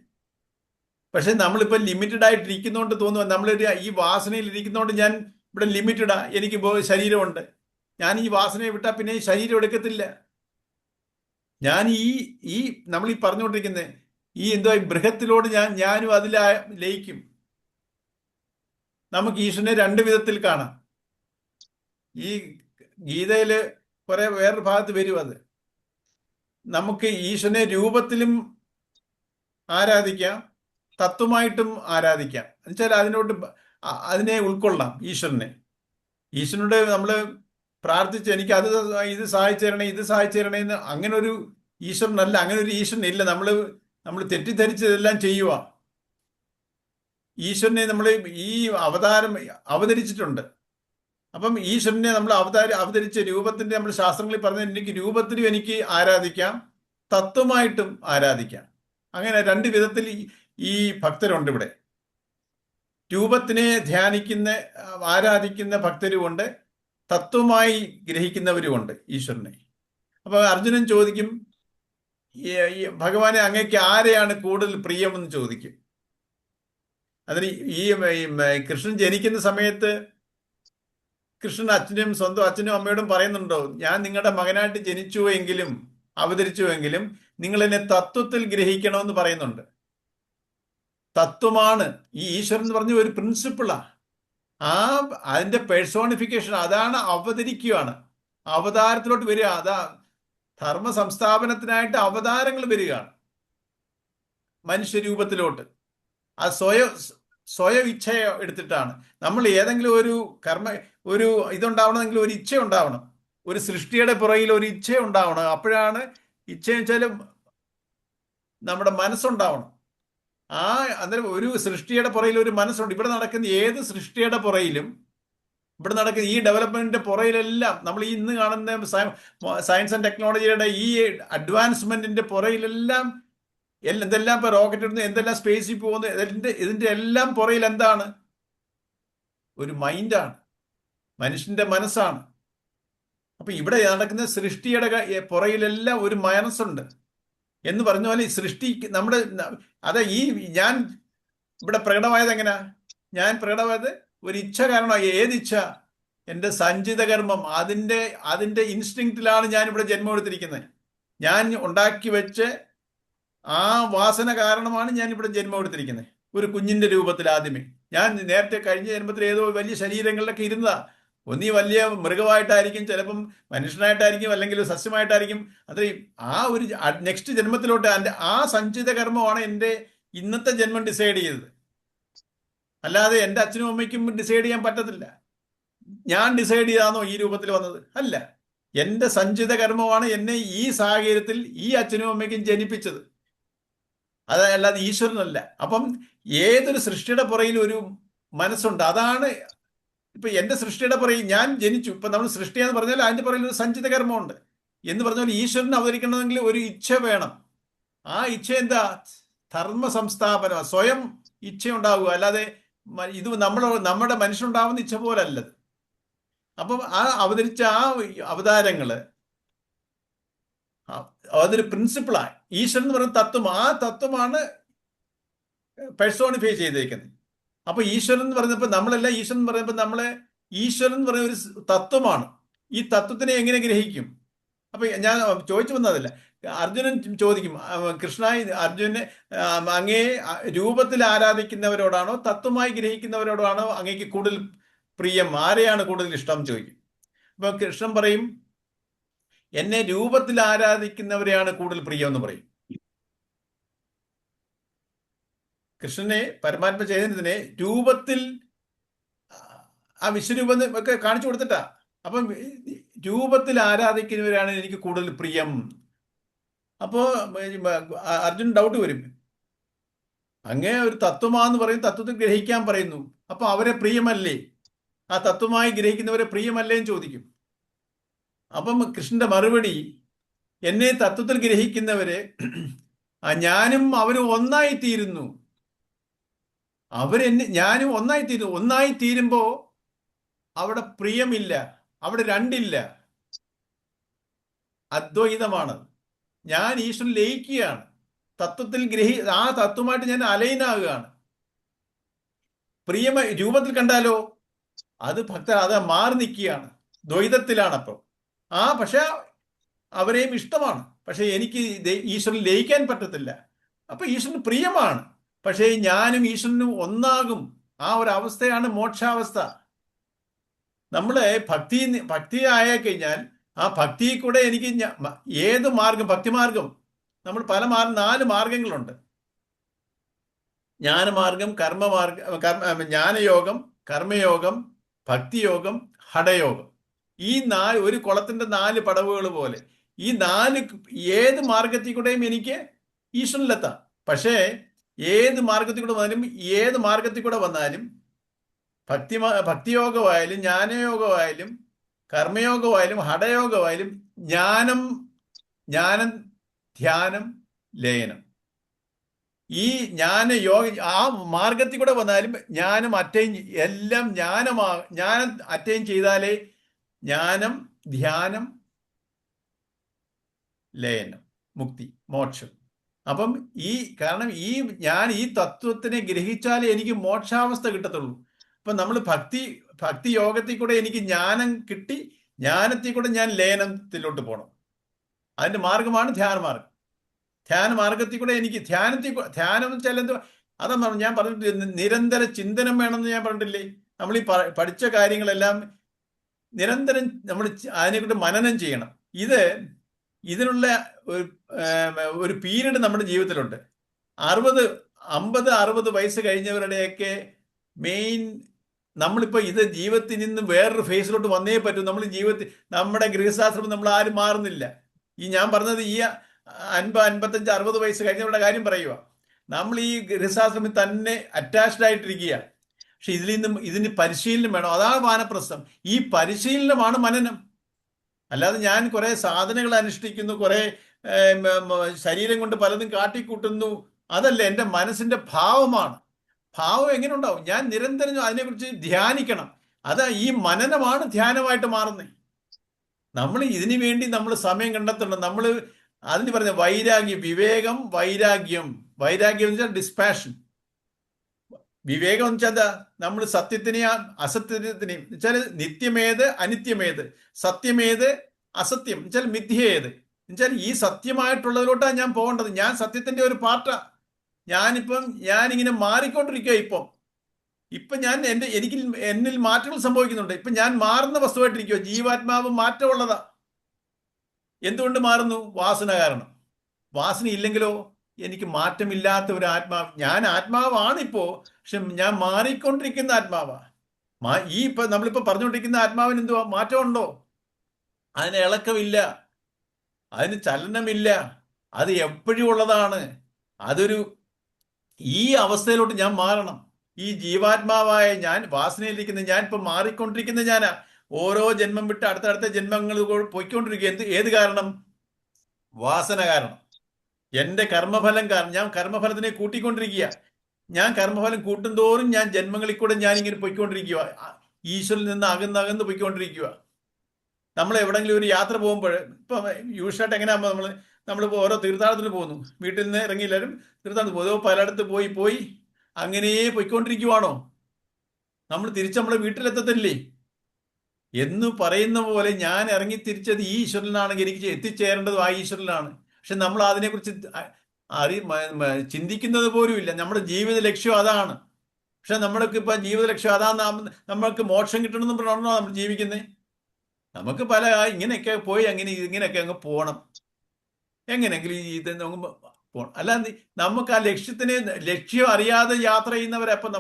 പക്ഷെ നമ്മളിപ്പോൾ ലിമിറ്റഡ് ആയിട്ട് ഇരിക്കുന്നതുകൊണ്ട് തോന്നുക, നമ്മളൊരു ഈ വാസനയിൽ ഇരിക്കുന്നതുകൊണ്ട് ഞാൻ ഇവിടെ ലിമിറ്റഡാ, എനിക്ക് ശരീരമുണ്ട്, ഞാൻ ഈ വാസനയെ വിട്ടാൽ പിന്നെ ഈ ശരീരം എടുക്കത്തില്ല. ഞാൻ ഈ നമ്മൾ ഈ പറഞ്ഞുകൊണ്ടിരിക്കുന്നത് ഈ എന്തോ ബൃഹത്തിലോട് ഞാനും അതിൽ ലയിക്കും. നമുക്ക് ഈശ്വരനെ രണ്ട് വിധത്തിൽ കാണാം. ഈ ഗീതയില് കുറെ വേറൊരു ഭാഗത്ത് വരും അത്. നമുക്ക് ഈശ്വരനെ രൂപത്തിലും ആരാധിക്കാം, തത്വമായിട്ടും ആരാധിക്കാം. എന്നുവെച്ചാൽ അതിനെ ഉൾക്കൊള്ളാം. ഈശ്വരനോട് നമ്മൾ പ്രാർത്ഥിച്ച് എനിക്ക് ഇത് സഹായിച്ചു തരണേ, ഇത് സഹായിച്ചു തരണേ എന്ന് അങ്ങനെ ഒരു ഈശ്വരനല്ല, അങ്ങനെ ഒരു ഈശ്വരൻ ഇല്ല. നമ്മൾ തെറ്റിദ്ധരിച്ച് ഇതെല്ലാം ചെയ്യുക. ഈശ്വരനെ നമ്മൾ ഈ അവതാരം അവതരിച്ചിട്ടുണ്ട്. അപ്പം ഈശ്വരനെ നമ്മൾ അവതരിച്ച രൂപത്തിന്റെ നമ്മൾ ശാസ്ത്രങ്ങളിൽ പറഞ്ഞ എനിക്ക് രൂപത്തിലും എനിക്ക് ആരാധിക്കാം, തത്വമായിട്ടും ആരാധിക്കാം. അങ്ങനെ രണ്ട് വിധത്തിൽ ഈ ഭക്തരുണ്ട് ഇവിടെ. രൂപത്തിനെ ധ്യാനിക്കുന്ന ആരാധിക്കുന്ന ഭക്തരുമുണ്ട്, തത്വമായി ഗ്രഹിക്കുന്നവരുമുണ്ട് ഈശ്വരനെ. അപ്പൊ അർജുനൻ ചോദിക്കും, ഈ ഭഗവാനെ അങ്ങേക്ക് ആരെയാണ് കൂടുതൽ പ്രിയമെന്ന് ചോദിക്കും. അതിന് ഈ കൃഷ്ണൻ ജനിക്കുന്ന സമയത്ത് കൃഷ്ണൻ സ്വന്തം അച്ഛനും അമ്മയോടും പറയുന്നുണ്ടോ, ഞാൻ നിങ്ങളുടെ മകനായിട്ട് ജനിച്ചുവെങ്കിലും അവതരിച്ചുവെങ്കിലും നിങ്ങൾ എന്നെ തത്വത്തിൽ ഗ്രഹിക്കണമെന്ന് പറയുന്നുണ്ട്. തത്വമാണ് ഈ ഈശ്വരൻ എന്ന് പറഞ്ഞ ഒരു പ്രിൻസിപ്പിളാ. അതിന്റെ പേഴ്സോണിഫിക്കേഷൻ, അതാണ് അവതരിക്കുകയാണ്, അവതാരത്തിലോട്ട് വരിക. അതാ ധർമ്മ സംസ്ഥാപനത്തിനായിട്ട് അവതാരങ്ങൾ വരികയാണ് മനുഷ്യരൂപത്തിലോട്ട്. അത് സ്വയം ഇച്ഛ എടുത്തിട്ടാണ്. നമ്മൾ ഏതെങ്കിലും ഒരു ഇതുണ്ടാവണമെങ്കിൽ ഒരു ഇച്ഛ ഉണ്ടാവണം, ഒരു സൃഷ്ടിയുടെ പുറകിൽ ഒരു ഇച്ഛ ഉണ്ടാവണം. അപ്പോഴാണ് ഇച്ഛ വെച്ചാലും നമ്മുടെ മനസ്സുണ്ടാവണം. അന്നേരം ഒരു സൃഷ്ടിയുടെ പുറകിൽ ഒരു മനസ്സുണ്ട്. ഇവിടെ നടക്കുന്ന ഏത് സൃഷ്ടിയുടെ പുറയിലും, ഇവിടെ നടക്കുന്ന ഈ ഡെവലപ്മെന്റിന്റെ പുറയിലെല്ലാം, നമ്മൾ ഈ ഇന്ന് കാണുന്ന സയൻസ് ആൻഡ് ടെക്നോളജിയുടെ ഈ അഡ്വാൻസ്മെന്റിന്റെ പുറയിലെല്ലാം എന്തെല്ലാം ഇപ്പൊ റോക്കറ്റ് ഇടുന്നു, എന്തെല്ലാം സ്പേസിൽ പോകുന്നു, ഇതിന്റെ എല്ലാം പുറയിൽ എന്താണ്? ഒരു മൈൻഡാണ്, മനുഷ്യന്റെ മനസ്സാണ്. അപ്പൊ ഇവിടെ നടക്കുന്ന സൃഷ്ടിയുടെ പുറയിലെല്ലാം ഒരു മനസ്സുണ്ട് എന്ന് പറഞ്ഞ പോലെ ഈ സൃഷ്ടി നമ്മുടെ ഞാൻ ഇവിടെ പ്രകടമായത് എങ്ങനെയാ? ഞാൻ പ്രകടമായത് ഒരു ഇച്ഛ കാരണമായി. ഏതിച്ഛ? എൻ്റെ സഞ്ചിത കർമ്മം, അതിന്റെ ഇൻസ്റ്റിങ്ക്റ്റിലാണ് ഞാൻ ഇവിടെ ജന്മം എടുത്തിരിക്കുന്നത്. ഞാൻ ഉണ്ടാക്കി വെച്ച് ആ വാസന കാരണമാണ് ഞാൻ ഇവിടെ ജന്മം എടുത്തിരിക്കുന്നത്. ഒരു കുഞ്ഞിന്റെ രൂപത്തിൽ ആദ്യമേ. ഞാൻ നേരത്തെ കഴിഞ്ഞ ജന്മത്തിൽ ഏതോ വലിയ ശരീരങ്ങളിലൊക്കെ ഇരുന്നതാ. ഒന്നീ വലിയ മൃഗമായിട്ടായിരിക്കും, ചിലപ്പം മനുഷ്യനായിട്ടായിരിക്കും, അല്ലെങ്കിൽ ഒരു സസ്യമായിട്ടായിരിക്കും. അത് ആ ഒരു നെക്സ്റ്റ് ജന്മത്തിലോട്ട് ആ സഞ്ചിത കർമ്മമാണ് എൻ്റെ ഇന്നത്തെ ജന്മം ഡിസൈഡ് ചെയ്തത്. അല്ലാതെ എൻ്റെ അച്ഛനും അമ്മയ്ക്കും ഡിസൈഡ് ചെയ്യാൻ പറ്റത്തില്ല. ഞാൻ ഡിസൈഡ് ചെയ്താണോ ഈ രൂപത്തിൽ വന്നത്? അല്ല, എൻ്റെ സഞ്ചിത കർമ്മമാണ് എന്നെ ഈ സാഹചര്യത്തിൽ ഈ അച്ഛനും അമ്മയ്ക്കും ജനിപ്പിച്ചത്. അതല്ലാതെ ഈശ്വരനല്ല. അപ്പം ഏതൊരു സൃഷ്ടിയുടെ പുറയിൽ ഒരു മനസ്സുണ്ട്. അതാണ് ഇപ്പൊ എന്റെ സൃഷ്ടിയുടെ പുറയിൽ ഞാൻ ജനിച്ചു. ഇപ്പൊ നമ്മൾ സൃഷ്ടി എന്ന് പറഞ്ഞാൽ അതിന്റെ പുറയിൽ ഒരു സഞ്ചിത കർമ്മമുണ്ട് എന്ന് പറഞ്ഞാൽ ഈശ്വരൻ അവതരിക്കണമെങ്കിൽ ഒരു ഇച്ഛ വേണം. ആ ഇച്ഛ എന്താ? ധർമ്മ സംസ്ഥാപനം, സ്വയം ഇച്ഛ ഉണ്ടാവുക. അല്ലാതെ ഇത് നമ്മുടെ മനുഷ്യനുണ്ടാവുന്ന ഇച്ഛ പോലല്ലത്. അപ്പം ആ അവതരിച്ച ആ അവതാരങ്ങള് അതൊരു പ്രിൻസിപ്പിളാണ്. ഈശ്വരൻ എന്ന് പറയുന്ന തത്വം, ആ തത്വമാണ് പെർസോണിഫൈ ചെയ്തേക്കുന്നത്. അപ്പൊ ഈശ്വരൻ എന്ന് പറഞ്ഞപ്പോ നമ്മളല്ല, ഈശ്വരൻ എന്ന് പറയുമ്പോൾ ഈശ്വരൻ എന്ന് പറയുന്ന ഒരു തത്വമാണ്. ഈ തത്വത്തിനെ എങ്ങനെ ഗ്രഹിക്കും? അപ്പൊ ഞാൻ ചോദിച്ചു വന്നതല്ല. അർജുനൻ ചോദിക്കും, കൃഷ്ണ, അർജുനെ അങ്ങേ രൂപത്തിൽ ആരാധിക്കുന്നവരോടാണോ തത്വമായി ഗ്രഹിക്കുന്നവരോടാണോ അങ്ങേക്ക് കൂടുതൽ പ്രിയം, ആരെയാണ് കൂടുതൽ ഇഷ്ടം ചോദിക്കും. അപ്പൊ കൃഷ്ണൻ പറയും, എന്നെ രൂപത്തിൽ ആരാധിക്കുന്നവരെയാണ് കൂടുതൽ പ്രിയം എന്ന് പറയും. കൃഷ്ണനെ പരമാത്മ ചൈതന്യത്തിനെ രൂപത്തിൽ ആ വിശ്വരൂപം ഒക്കെ കാണിച്ചു കൊടുത്തിട്ടാ. അപ്പം രൂപത്തിൽ ആരാധിക്കുന്നവരാണ് എനിക്ക് കൂടുതൽ പ്രിയം. അപ്പോ അർജുൻ ഡൗട്ട് വരും, അങ്ങേ ഒരു തത്വമാന്ന് പറയും, തത്വത്തിൽ ഗ്രഹിക്കാൻ പറയുന്നു, അപ്പൊ അവരെ പ്രിയമല്ലേ, ആ തത്വമായി ഗ്രഹിക്കുന്നവരെ പ്രിയമല്ലേ എന്ന് ചോദിക്കും. അപ്പം കൃഷ്ണന്റെ മറുപടി, എന്നെ തത്വത്തിൽ ഗ്രഹിക്കുന്നവരെ ഞാനും അവരും ഒന്നായിത്തീരുന്നു. ഞാനും ഒന്നായിത്തീരുന്നു. ഒന്നായിത്തീരുമ്പോ അവിടെ പ്രിയമില്ല, അവിടെ രണ്ടില്ല, അദ്വൈതമാണ്. ഞാൻ ഈശ്വരൻ ലയിക്കുകയാണ്, തത്വത്തിൽ ആ തത്വമായിട്ട് ഞാൻ അലൈനാകുകയാണ്. രൂപത്തിൽ കണ്ടാലോ അത് അത് മാറി നിൽക്കുകയാണ്, ദ്വൈതത്തിലാണ്. അപ്പം പക്ഷെ അവരെയും ഇഷ്ടമാണ്, പക്ഷെ എനിക്ക് ഈശ്വരൻ ലയിക്കാൻ പറ്റത്തില്ല. അപ്പൊ ഈശ്വരന് പ്രിയമാണ്, പക്ഷേ ഞാനും ഈശ്വരനും ഒന്നാകും. ആ ഒരു അവസ്ഥയാണ് മോക്ഷാവസ്ഥ. നമ്മള് ഭക്തി ആയി കഴിഞ്ഞാൽ ആ ഭക്തി കൂടെ എനിക്ക് ഏത് മാർഗം, ഭക്തിമാർഗം, നമ്മൾ പല 4 മാർഗങ്ങളുണ്ട്. ജ്ഞാനമാർഗം, ജ്ഞാനയോഗം, കർമ്മയോഗം, ഭക്തിയോഗം, ഹഠയോഗം. ഈ ഒരു കുളത്തിന്റെ 4 പടവുകൾ പോലെ ഈ 4 ഏത് മാർഗത്തിൽ കൂടെയും എനിക്ക് ഈശ്വരനിലെത്താം. പക്ഷേ ഏത് മാർഗത്തിൽ കൂടെ വന്നാലും ഭക്തിയോഗമായാലും ജ്ഞാനയോഗമായാലും കർമ്മയോഗമായാലും ഹഠയോഗമായാലും ജ്ഞാനം, ധ്യാനം, ലയനം, ഈ ജ്ഞാനയോഗ ആ മാർഗത്തിൽ കൂടെ വന്നാലും ജ്ഞാനം എല്ലാം ജ്ഞാനം അറ്റൈൻ ചെയ്താലേ ജ്ഞാനം, ധ്യാനം, ലയനം, മുക്തി, മോക്ഷം. അപ്പം കാരണം ഞാൻ ഈ തത്വത്തിനെ ഗ്രഹിച്ചാലേ എനിക്ക് മോക്ഷാവസ്ഥ കിട്ടത്തുള്ളൂ. അപ്പൊ നമ്മൾ ഭക്തി യോഗത്തിൽ കൂടെ എനിക്ക് ജ്ഞാനം കിട്ടി, ജ്ഞാനത്തിൽ കൂടെ ഞാൻ ലയനത്തിലോട്ട് പോകണം. അതിന്റെ മാർഗമാണ് ധ്യാനമാർഗം. ധ്യാനമാർഗത്തിൽ കൂടെ എനിക്ക് ധ്യാനം എന്ന് വെച്ചാൽ എന്തോ അതാ ഞാൻ പറഞ്ഞിട്ട്, നിരന്തര ചിന്തനം വേണമെന്ന് ഞാൻ പറഞ്ഞിട്ടില്ലേ. നമ്മൾ ഈ പഠിച്ച കാര്യങ്ങളെല്ലാം നിരന്തരം നമ്മൾ അതിനെക്കൊണ്ട് മനനം ചെയ്യണം. ഇതിനുള്ള ഒരു പീരീഡ് നമ്മുടെ ജീവിതത്തിലുണ്ട്. 50-60 വയസ്സ് കഴിഞ്ഞവരുടെയൊക്കെ മെയിൻ, നമ്മളിപ്പോ ജീവിതത്തിൽ നിന്ന് വേറൊരു ഫേസിലോട്ട് വന്നേ പറ്റൂ. നമ്മുടെ ഗൃഹസ്ഥാശ്രമം നമ്മൾ ആരും മാറുന്നില്ല. ഞാൻ പറഞ്ഞത് 50-55-60 വയസ്സ് കഴിഞ്ഞവരുടെ കാര്യം പറയുക. നമ്മൾ ഈ ഗൃഹസ്ഥാശ്രമത്തിൽ തന്നെ അറ്റാച്ച്ഡ് ആയിട്ടിരിക്കുക. പക്ഷെ ഇതിന് പരിശീലനം വേണം. അതാണ് വാനപ്രസ്ഥം. ഈ പരിശീലനമാണ് മനനം. അല്ലാതെ ഞാൻ കുറെ സാധനങ്ങൾ അനുഷ്ഠിക്കുന്നു, കുറെ ശരീരം കൊണ്ട് പലതും കാട്ടിക്കൂട്ടുന്നു, അതല്ല. എൻ്റെ മനസ്സിന്റെ ഭാവമാണ്. ഭാവം എങ്ങനെ ഉണ്ടാവും? ഞാൻ നിരന്തരം അതിനെക്കുറിച്ച് ധ്യാനിക്കണം. ഈ മനനമാണ് ധ്യാനമായിട്ട് മാറുന്നത്. നമ്മൾ ഇതിനു വേണ്ടി നമ്മൾ സമയം കണ്ടെത്തണം. നമ്മൾ അതിന് പറഞ്ഞ വൈരാഗ്യം, വിവേകം, വൈരാഗ്യം എന്ന് വെച്ചാൽ ഡിസ്പാഷൻ. വിവേകം എന്ന് വെച്ചാൽ എന്താ? നമ്മൾ സത്യത്തിനെയും അസത്യത്തിനെയും വെച്ചാൽ നിത്യമേത് അനിത്യമേത്, സത്യമേത് അസത്യം വെച്ചാൽ, മിഥ്യേത് എന്നുവെച്ചാൽ ഈ സത്യമായിട്ടുള്ളതിലോട്ടാണ് ഞാൻ പോകേണ്ടത്. ഞാൻ സത്യത്തിന്റെ ഒരു പാർട്ടാ. ഞാനിങ്ങനെ മാറിക്കൊണ്ടിരിക്കുക. ഇപ്പം എന്നിൽ മാറ്റങ്ങൾ സംഭവിക്കുന്നുണ്ട്. ഇപ്പം ഞാൻ മാറുന്ന വസ്തുവായിട്ടിരിക്കുക. ജീവാത്മാവ് മാറ്റമുള്ളതാ. എന്തുകൊണ്ട് മാറുന്നു? വാസന കാരണം. വാസന ഇല്ലെങ്കിലോ എനിക്ക് മാറ്റമില്ലാത്ത ഒരു ആത്മാവ്. ഞാൻ ആത്മാവാണിപ്പോ, പക്ഷെ ഞാൻ മാറിക്കൊണ്ടിരിക്കുന്ന ആത്മാവാ. നമ്മളിപ്പോ പറഞ്ഞുകൊണ്ടിരിക്കുന്ന ആത്മാവിന് എന്തുവാ മാറ്റമുണ്ടോ? അതിന് ഇളക്കമില്ല, അതിന് ചലനമില്ല, അത് എപ്പോഴും ഉള്ളതാണ്. ഈ അവസ്ഥയിലോട്ട് ഞാൻ മാറണം. ഈ ജീവാത്മാവായ ഞാൻ, വാസനയിലിരിക്കുന്ന ഞാൻ, ഇപ്പൊ മാറിക്കൊണ്ടിരിക്കുന്ന ഞാനാ. ഓരോ ജന്മം വിട്ട് അടുത്തടുത്ത ജന്മങ്ങൾ പോയിക്കൊണ്ടിരിക്കുക. ഏത് കാരണം? വാസന കാരണം. എന്റെ കർമ്മഫലം കാരണം. ഞാൻ കർമ്മഫലത്തിനെ കൂട്ടിക്കൊണ്ടിരിക്കുക. ഞാൻ കർമ്മഫലം കൂട്ടുന്തോറും ഞാൻ ജന്മങ്ങളിൽ കൂടെ ഞാൻ ഇങ്ങനെ പൊയ്ക്കൊണ്ടിരിക്കുക. ഈശ്വരിൽ നിന്ന് അകന്നകന്ന് പൊയ്ക്കൊണ്ടിരിക്കുക. നമ്മൾ എവിടെങ്കിലും ഒരു യാത്ര പോകുമ്പോൾ, ഇപ്പൊ യൂഷ്വലായിട്ട് എങ്ങനെയാകുമ്പോൾ നമ്മളിപ്പോൾ ഓരോ തീർത്ഥാടനത്തിന് പോകുന്നു. വീട്ടിൽ നിന്ന് ഇറങ്ങിയില്ലാരും തീർത്ഥാടനത്തിന് പോകും. പലയിടത്ത് പോയി അങ്ങനെ പൊയ്ക്കൊണ്ടിരിക്കുവാണോ? നമ്മൾ നമ്മളെ വീട്ടിലെത്തത്തില്ലേ എന്ന് പറയുന്ന പോലെ ഞാൻ ഇറങ്ങി തിരിച്ചത് ഈ ഈശ്വരനാണെങ്കിൽ എനിക്ക് എത്തിച്ചേരേണ്ടതും ആ ഈശ്വരനാണ്. പക്ഷെ നമ്മൾ അതിനെക്കുറിച്ച് ചിന്തിക്കുന്നത് പോലും ഇല്ല. നമ്മുടെ ജീവിത ലക്ഷ്യം അതാണ്. പക്ഷെ നമ്മൾക്ക് ഇപ്പൊ ജീവിത ലക്ഷ്യം അതാന്ന്, നമ്മൾക്ക് മോക്ഷം കിട്ടണമെന്ന് പറഞ്ഞാണോ നമ്മൾ ജീവിക്കുന്നത്? നമുക്ക് ഇങ്ങനെയൊക്കെ പോയി ഇങ്ങനെയൊക്കെ അങ്ങ് പോകണം, എങ്ങനെയെങ്കിലും ഇത് പോകണം. അല്ലാതെ നമുക്ക് ആ ലക്ഷ്യം അറിയാതെ യാത്ര ചെയ്യുന്നവരപ്പം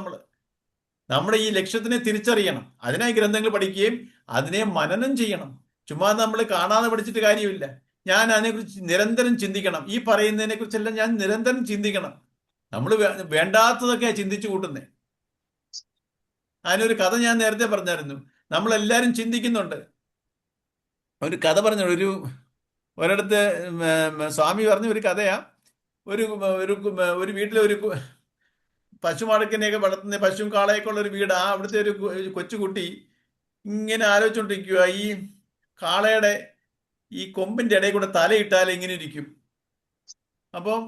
നമ്മുടെ ഈ ലക്ഷ്യത്തിനെ തിരിച്ചറിയണം. അതിനായി ഗ്രന്ഥങ്ങൾ പഠിക്കുകയും അതിനെ മനനം ചെയ്യണം. ചുമ്മാ നമ്മൾ കാണാതെ പഠിച്ചിട്ട് കാര്യമില്ല. ഞാൻ അതിനെക്കുറിച്ച് നിരന്തരം ചിന്തിക്കണം. ഈ പറയുന്നതിനെ കുറിച്ചെല്ലാം ഞാൻ നിരന്തരം ചിന്തിക്കണം. നമ്മൾ വേണ്ടാത്തതൊക്കെ ചിന്തിച്ചു കൂട്ടുന്നേ. അതിനൊരു കഥ ഞാൻ നേരത്തെ പറഞ്ഞായിരുന്നു. നമ്മളെല്ലാവരും ചിന്തിക്കുന്നുണ്ട്. ഒരു കഥ പറഞ്ഞു. ഒരിടത്ത് സ്വാമി പറഞ്ഞ ഒരു കഥയാ. ഒരു വീട്ടിലെ ഒരു പശുമാടക്കനെയൊക്കെ വളർത്തുന്ന, പശുവും കാളയൊക്കെ ഉള്ള ഒരു വീടാ. അവിടുത്തെ ഒരു കൊച്ചുകുട്ടി ഇങ്ങനെ ആലോചിച്ചുകൊണ്ടിരിക്കുക, ഈ കാളയുടെ ഈ കൊമ്പിന്റെ ഇടയിൽ കൂടെ തലയിട്ടാൽ എങ്ങനെ ഇരിക്കും. അപ്പം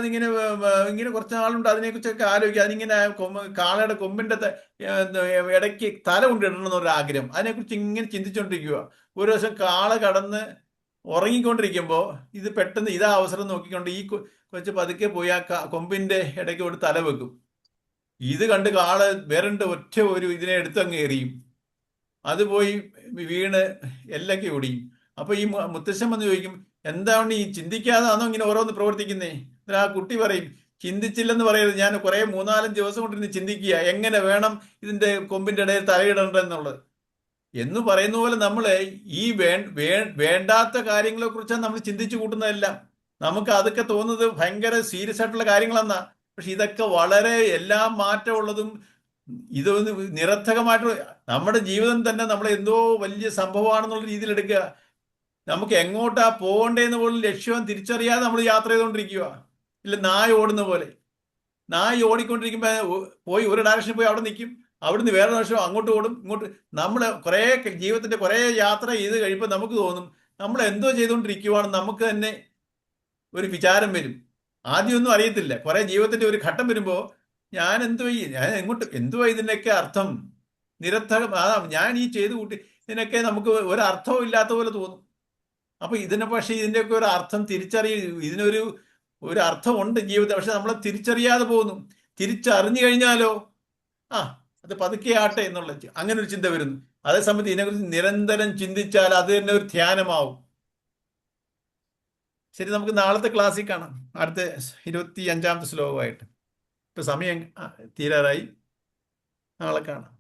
ഇങ്ങനെ കുറച്ച് നാളുണ്ട് അതിനെക്കുറിച്ചൊക്കെ ആലോചിക്കുക. അതിങ്ങനെ കാളയുടെ കൊമ്പിന്റെ ഇടയ്ക്ക് തല കൊണ്ടിടണം എന്നൊരു ആഗ്രഹം. അതിനെക്കുറിച്ച് ഇങ്ങനെ ചിന്തിച്ചുകൊണ്ടിരിക്കുക. ഒരു ദിവസം കാള കടന്ന് ഉറങ്ങിക്കൊണ്ടിരിക്കുമ്പോൾ ഇത് പെട്ടെന്ന് ഇതാ അവസരം നോക്കിക്കൊണ്ട് ഈ കൊച്ചു പതുക്കെ പോയി ആ കൊമ്പിന്റെ ഇടയ്ക്ക് ഒരു തല വെക്കും. ഇത് കണ്ട് കാള വേറണ്ട് ഒരു ഇതിനെ എടുത്തങ്ങ് എറിയും. അത് പോയി വീണ് എല്ലൊക്കെ ഒടിയും. അപ്പൊ ഈ മുത്തശ്ശൻ വന്ന് ചോദിക്കും, എന്താണ് ഈ ചിന്തിക്കാതാണോ ഇങ്ങനെ ഓരോന്ന് പ്രവർത്തിക്കുന്നേ? ആ കുട്ടി പറയും, ചിന്തിച്ചില്ലെന്ന് പറയരുത്, ഞാൻ കുറെ 3-4 ദിവസം കൊണ്ടിരുന്ന് ചിന്തിക്കുക എങ്ങനെ വേണം ഇതിന്റെ കൊമ്പിന്റെ ഇടയിൽ തലയിടണ്ടെന്നുള്ളത് എന്ന് പറയുന്ന പോലെ നമ്മള് ഈ വേണ്ടാത്ത കാര്യങ്ങളെ കുറിച്ചാണ് നമ്മൾ ചിന്തിച്ചു കൂട്ടുന്നതെല്ലാം. നമുക്ക് അതൊക്കെ തോന്നുന്നത് ഭയങ്കര സീരിയസ് ആയിട്ടുള്ള കാര്യങ്ങളെന്നാ. പക്ഷെ ഇതൊക്കെ വളരെ എല്ലാം മാറ്റമുള്ളതും ഇതൊന്ന് നിരർത്ഥകമായിട്ട് നമ്മുടെ ജീവിതം തന്നെ നമ്മളെ എന്തോ വലിയ സംഭവമാണെന്നുള്ള രീതിയിൽ എടുക്കുക. നമുക്ക് എങ്ങോട്ടാ പോകണ്ടേന്ന് പോലും ലക്ഷ്യം തിരിച്ചറിയാതെ നമ്മൾ യാത്ര ചെയ്തുകൊണ്ടിരിക്കുക. ഇല്ല, നായ ഓടുന്ന പോലെ. നായ ഓടിക്കൊണ്ടിരിക്കുമ്പോൾ പോയി ഒരു ഡയറക്ഷനിൽ പോയി അവിടെ നിൽക്കും, അവിടുന്ന് വേറെ ഡയറക്ഷൻ അങ്ങോട്ട് ഓടും ഇങ്ങോട്ട്. നമ്മൾ കുറേ ജീവിതത്തിന്റെ കുറേ യാത്ര ചെയ്ത് കഴിയുമ്പോൾ നമുക്ക് തോന്നും നമ്മൾ എന്തോ ചെയ്തുകൊണ്ടിരിക്കുവാണെന്ന്. നമുക്ക് തന്നെ ഒരു വിചാരം വരും. ആദ്യമൊന്നും അറിയത്തില്ല. കുറെ ജീവിതത്തിന്റെ ഒരു ഘട്ടം വരുമ്പോൾ ഞാൻ എന്തുവാ ഇതിനൊക്കെ അർത്ഥം? നിരർത്ഥകം. ഞാൻ ഈ ചെയ്തു കൂട്ടി ഇതിനൊക്കെ നമുക്ക് ഒരു അർത്ഥവും ഇല്ലാത്ത പോലെ തോന്നും. അപ്പൊ പക്ഷെ ഇതിന്റെയൊക്കെ ഒരു അർത്ഥം ഇതിനൊരു അർത്ഥമുണ്ട് ജീവിതം. പക്ഷെ നമ്മളെ തിരിച്ചറിയാതെ പോകുന്നു. തിരിച്ചറിഞ്ഞു കഴിഞ്ഞാലോ അത് പതുക്കെ ആട്ടെ എന്നുള്ള അങ്ങനെ ഒരു ചിന്ത വരുന്നു. അതേസമയത്ത് ഇതിനെക്കുറിച്ച് നിരന്തരം ചിന്തിച്ചാൽ അത് തന്നെ ഒരു ധ്യാനമാവും. ശരി, നമുക്ക് നാളത്തെ ക്ലാസ്സിൽ കാണാം. അടുത്ത 25ാമത്തെ ശ്ലോകമായിട്ട്. ഇപ്പൊ സമയം തീരാറായി. നാളെ കാണാം.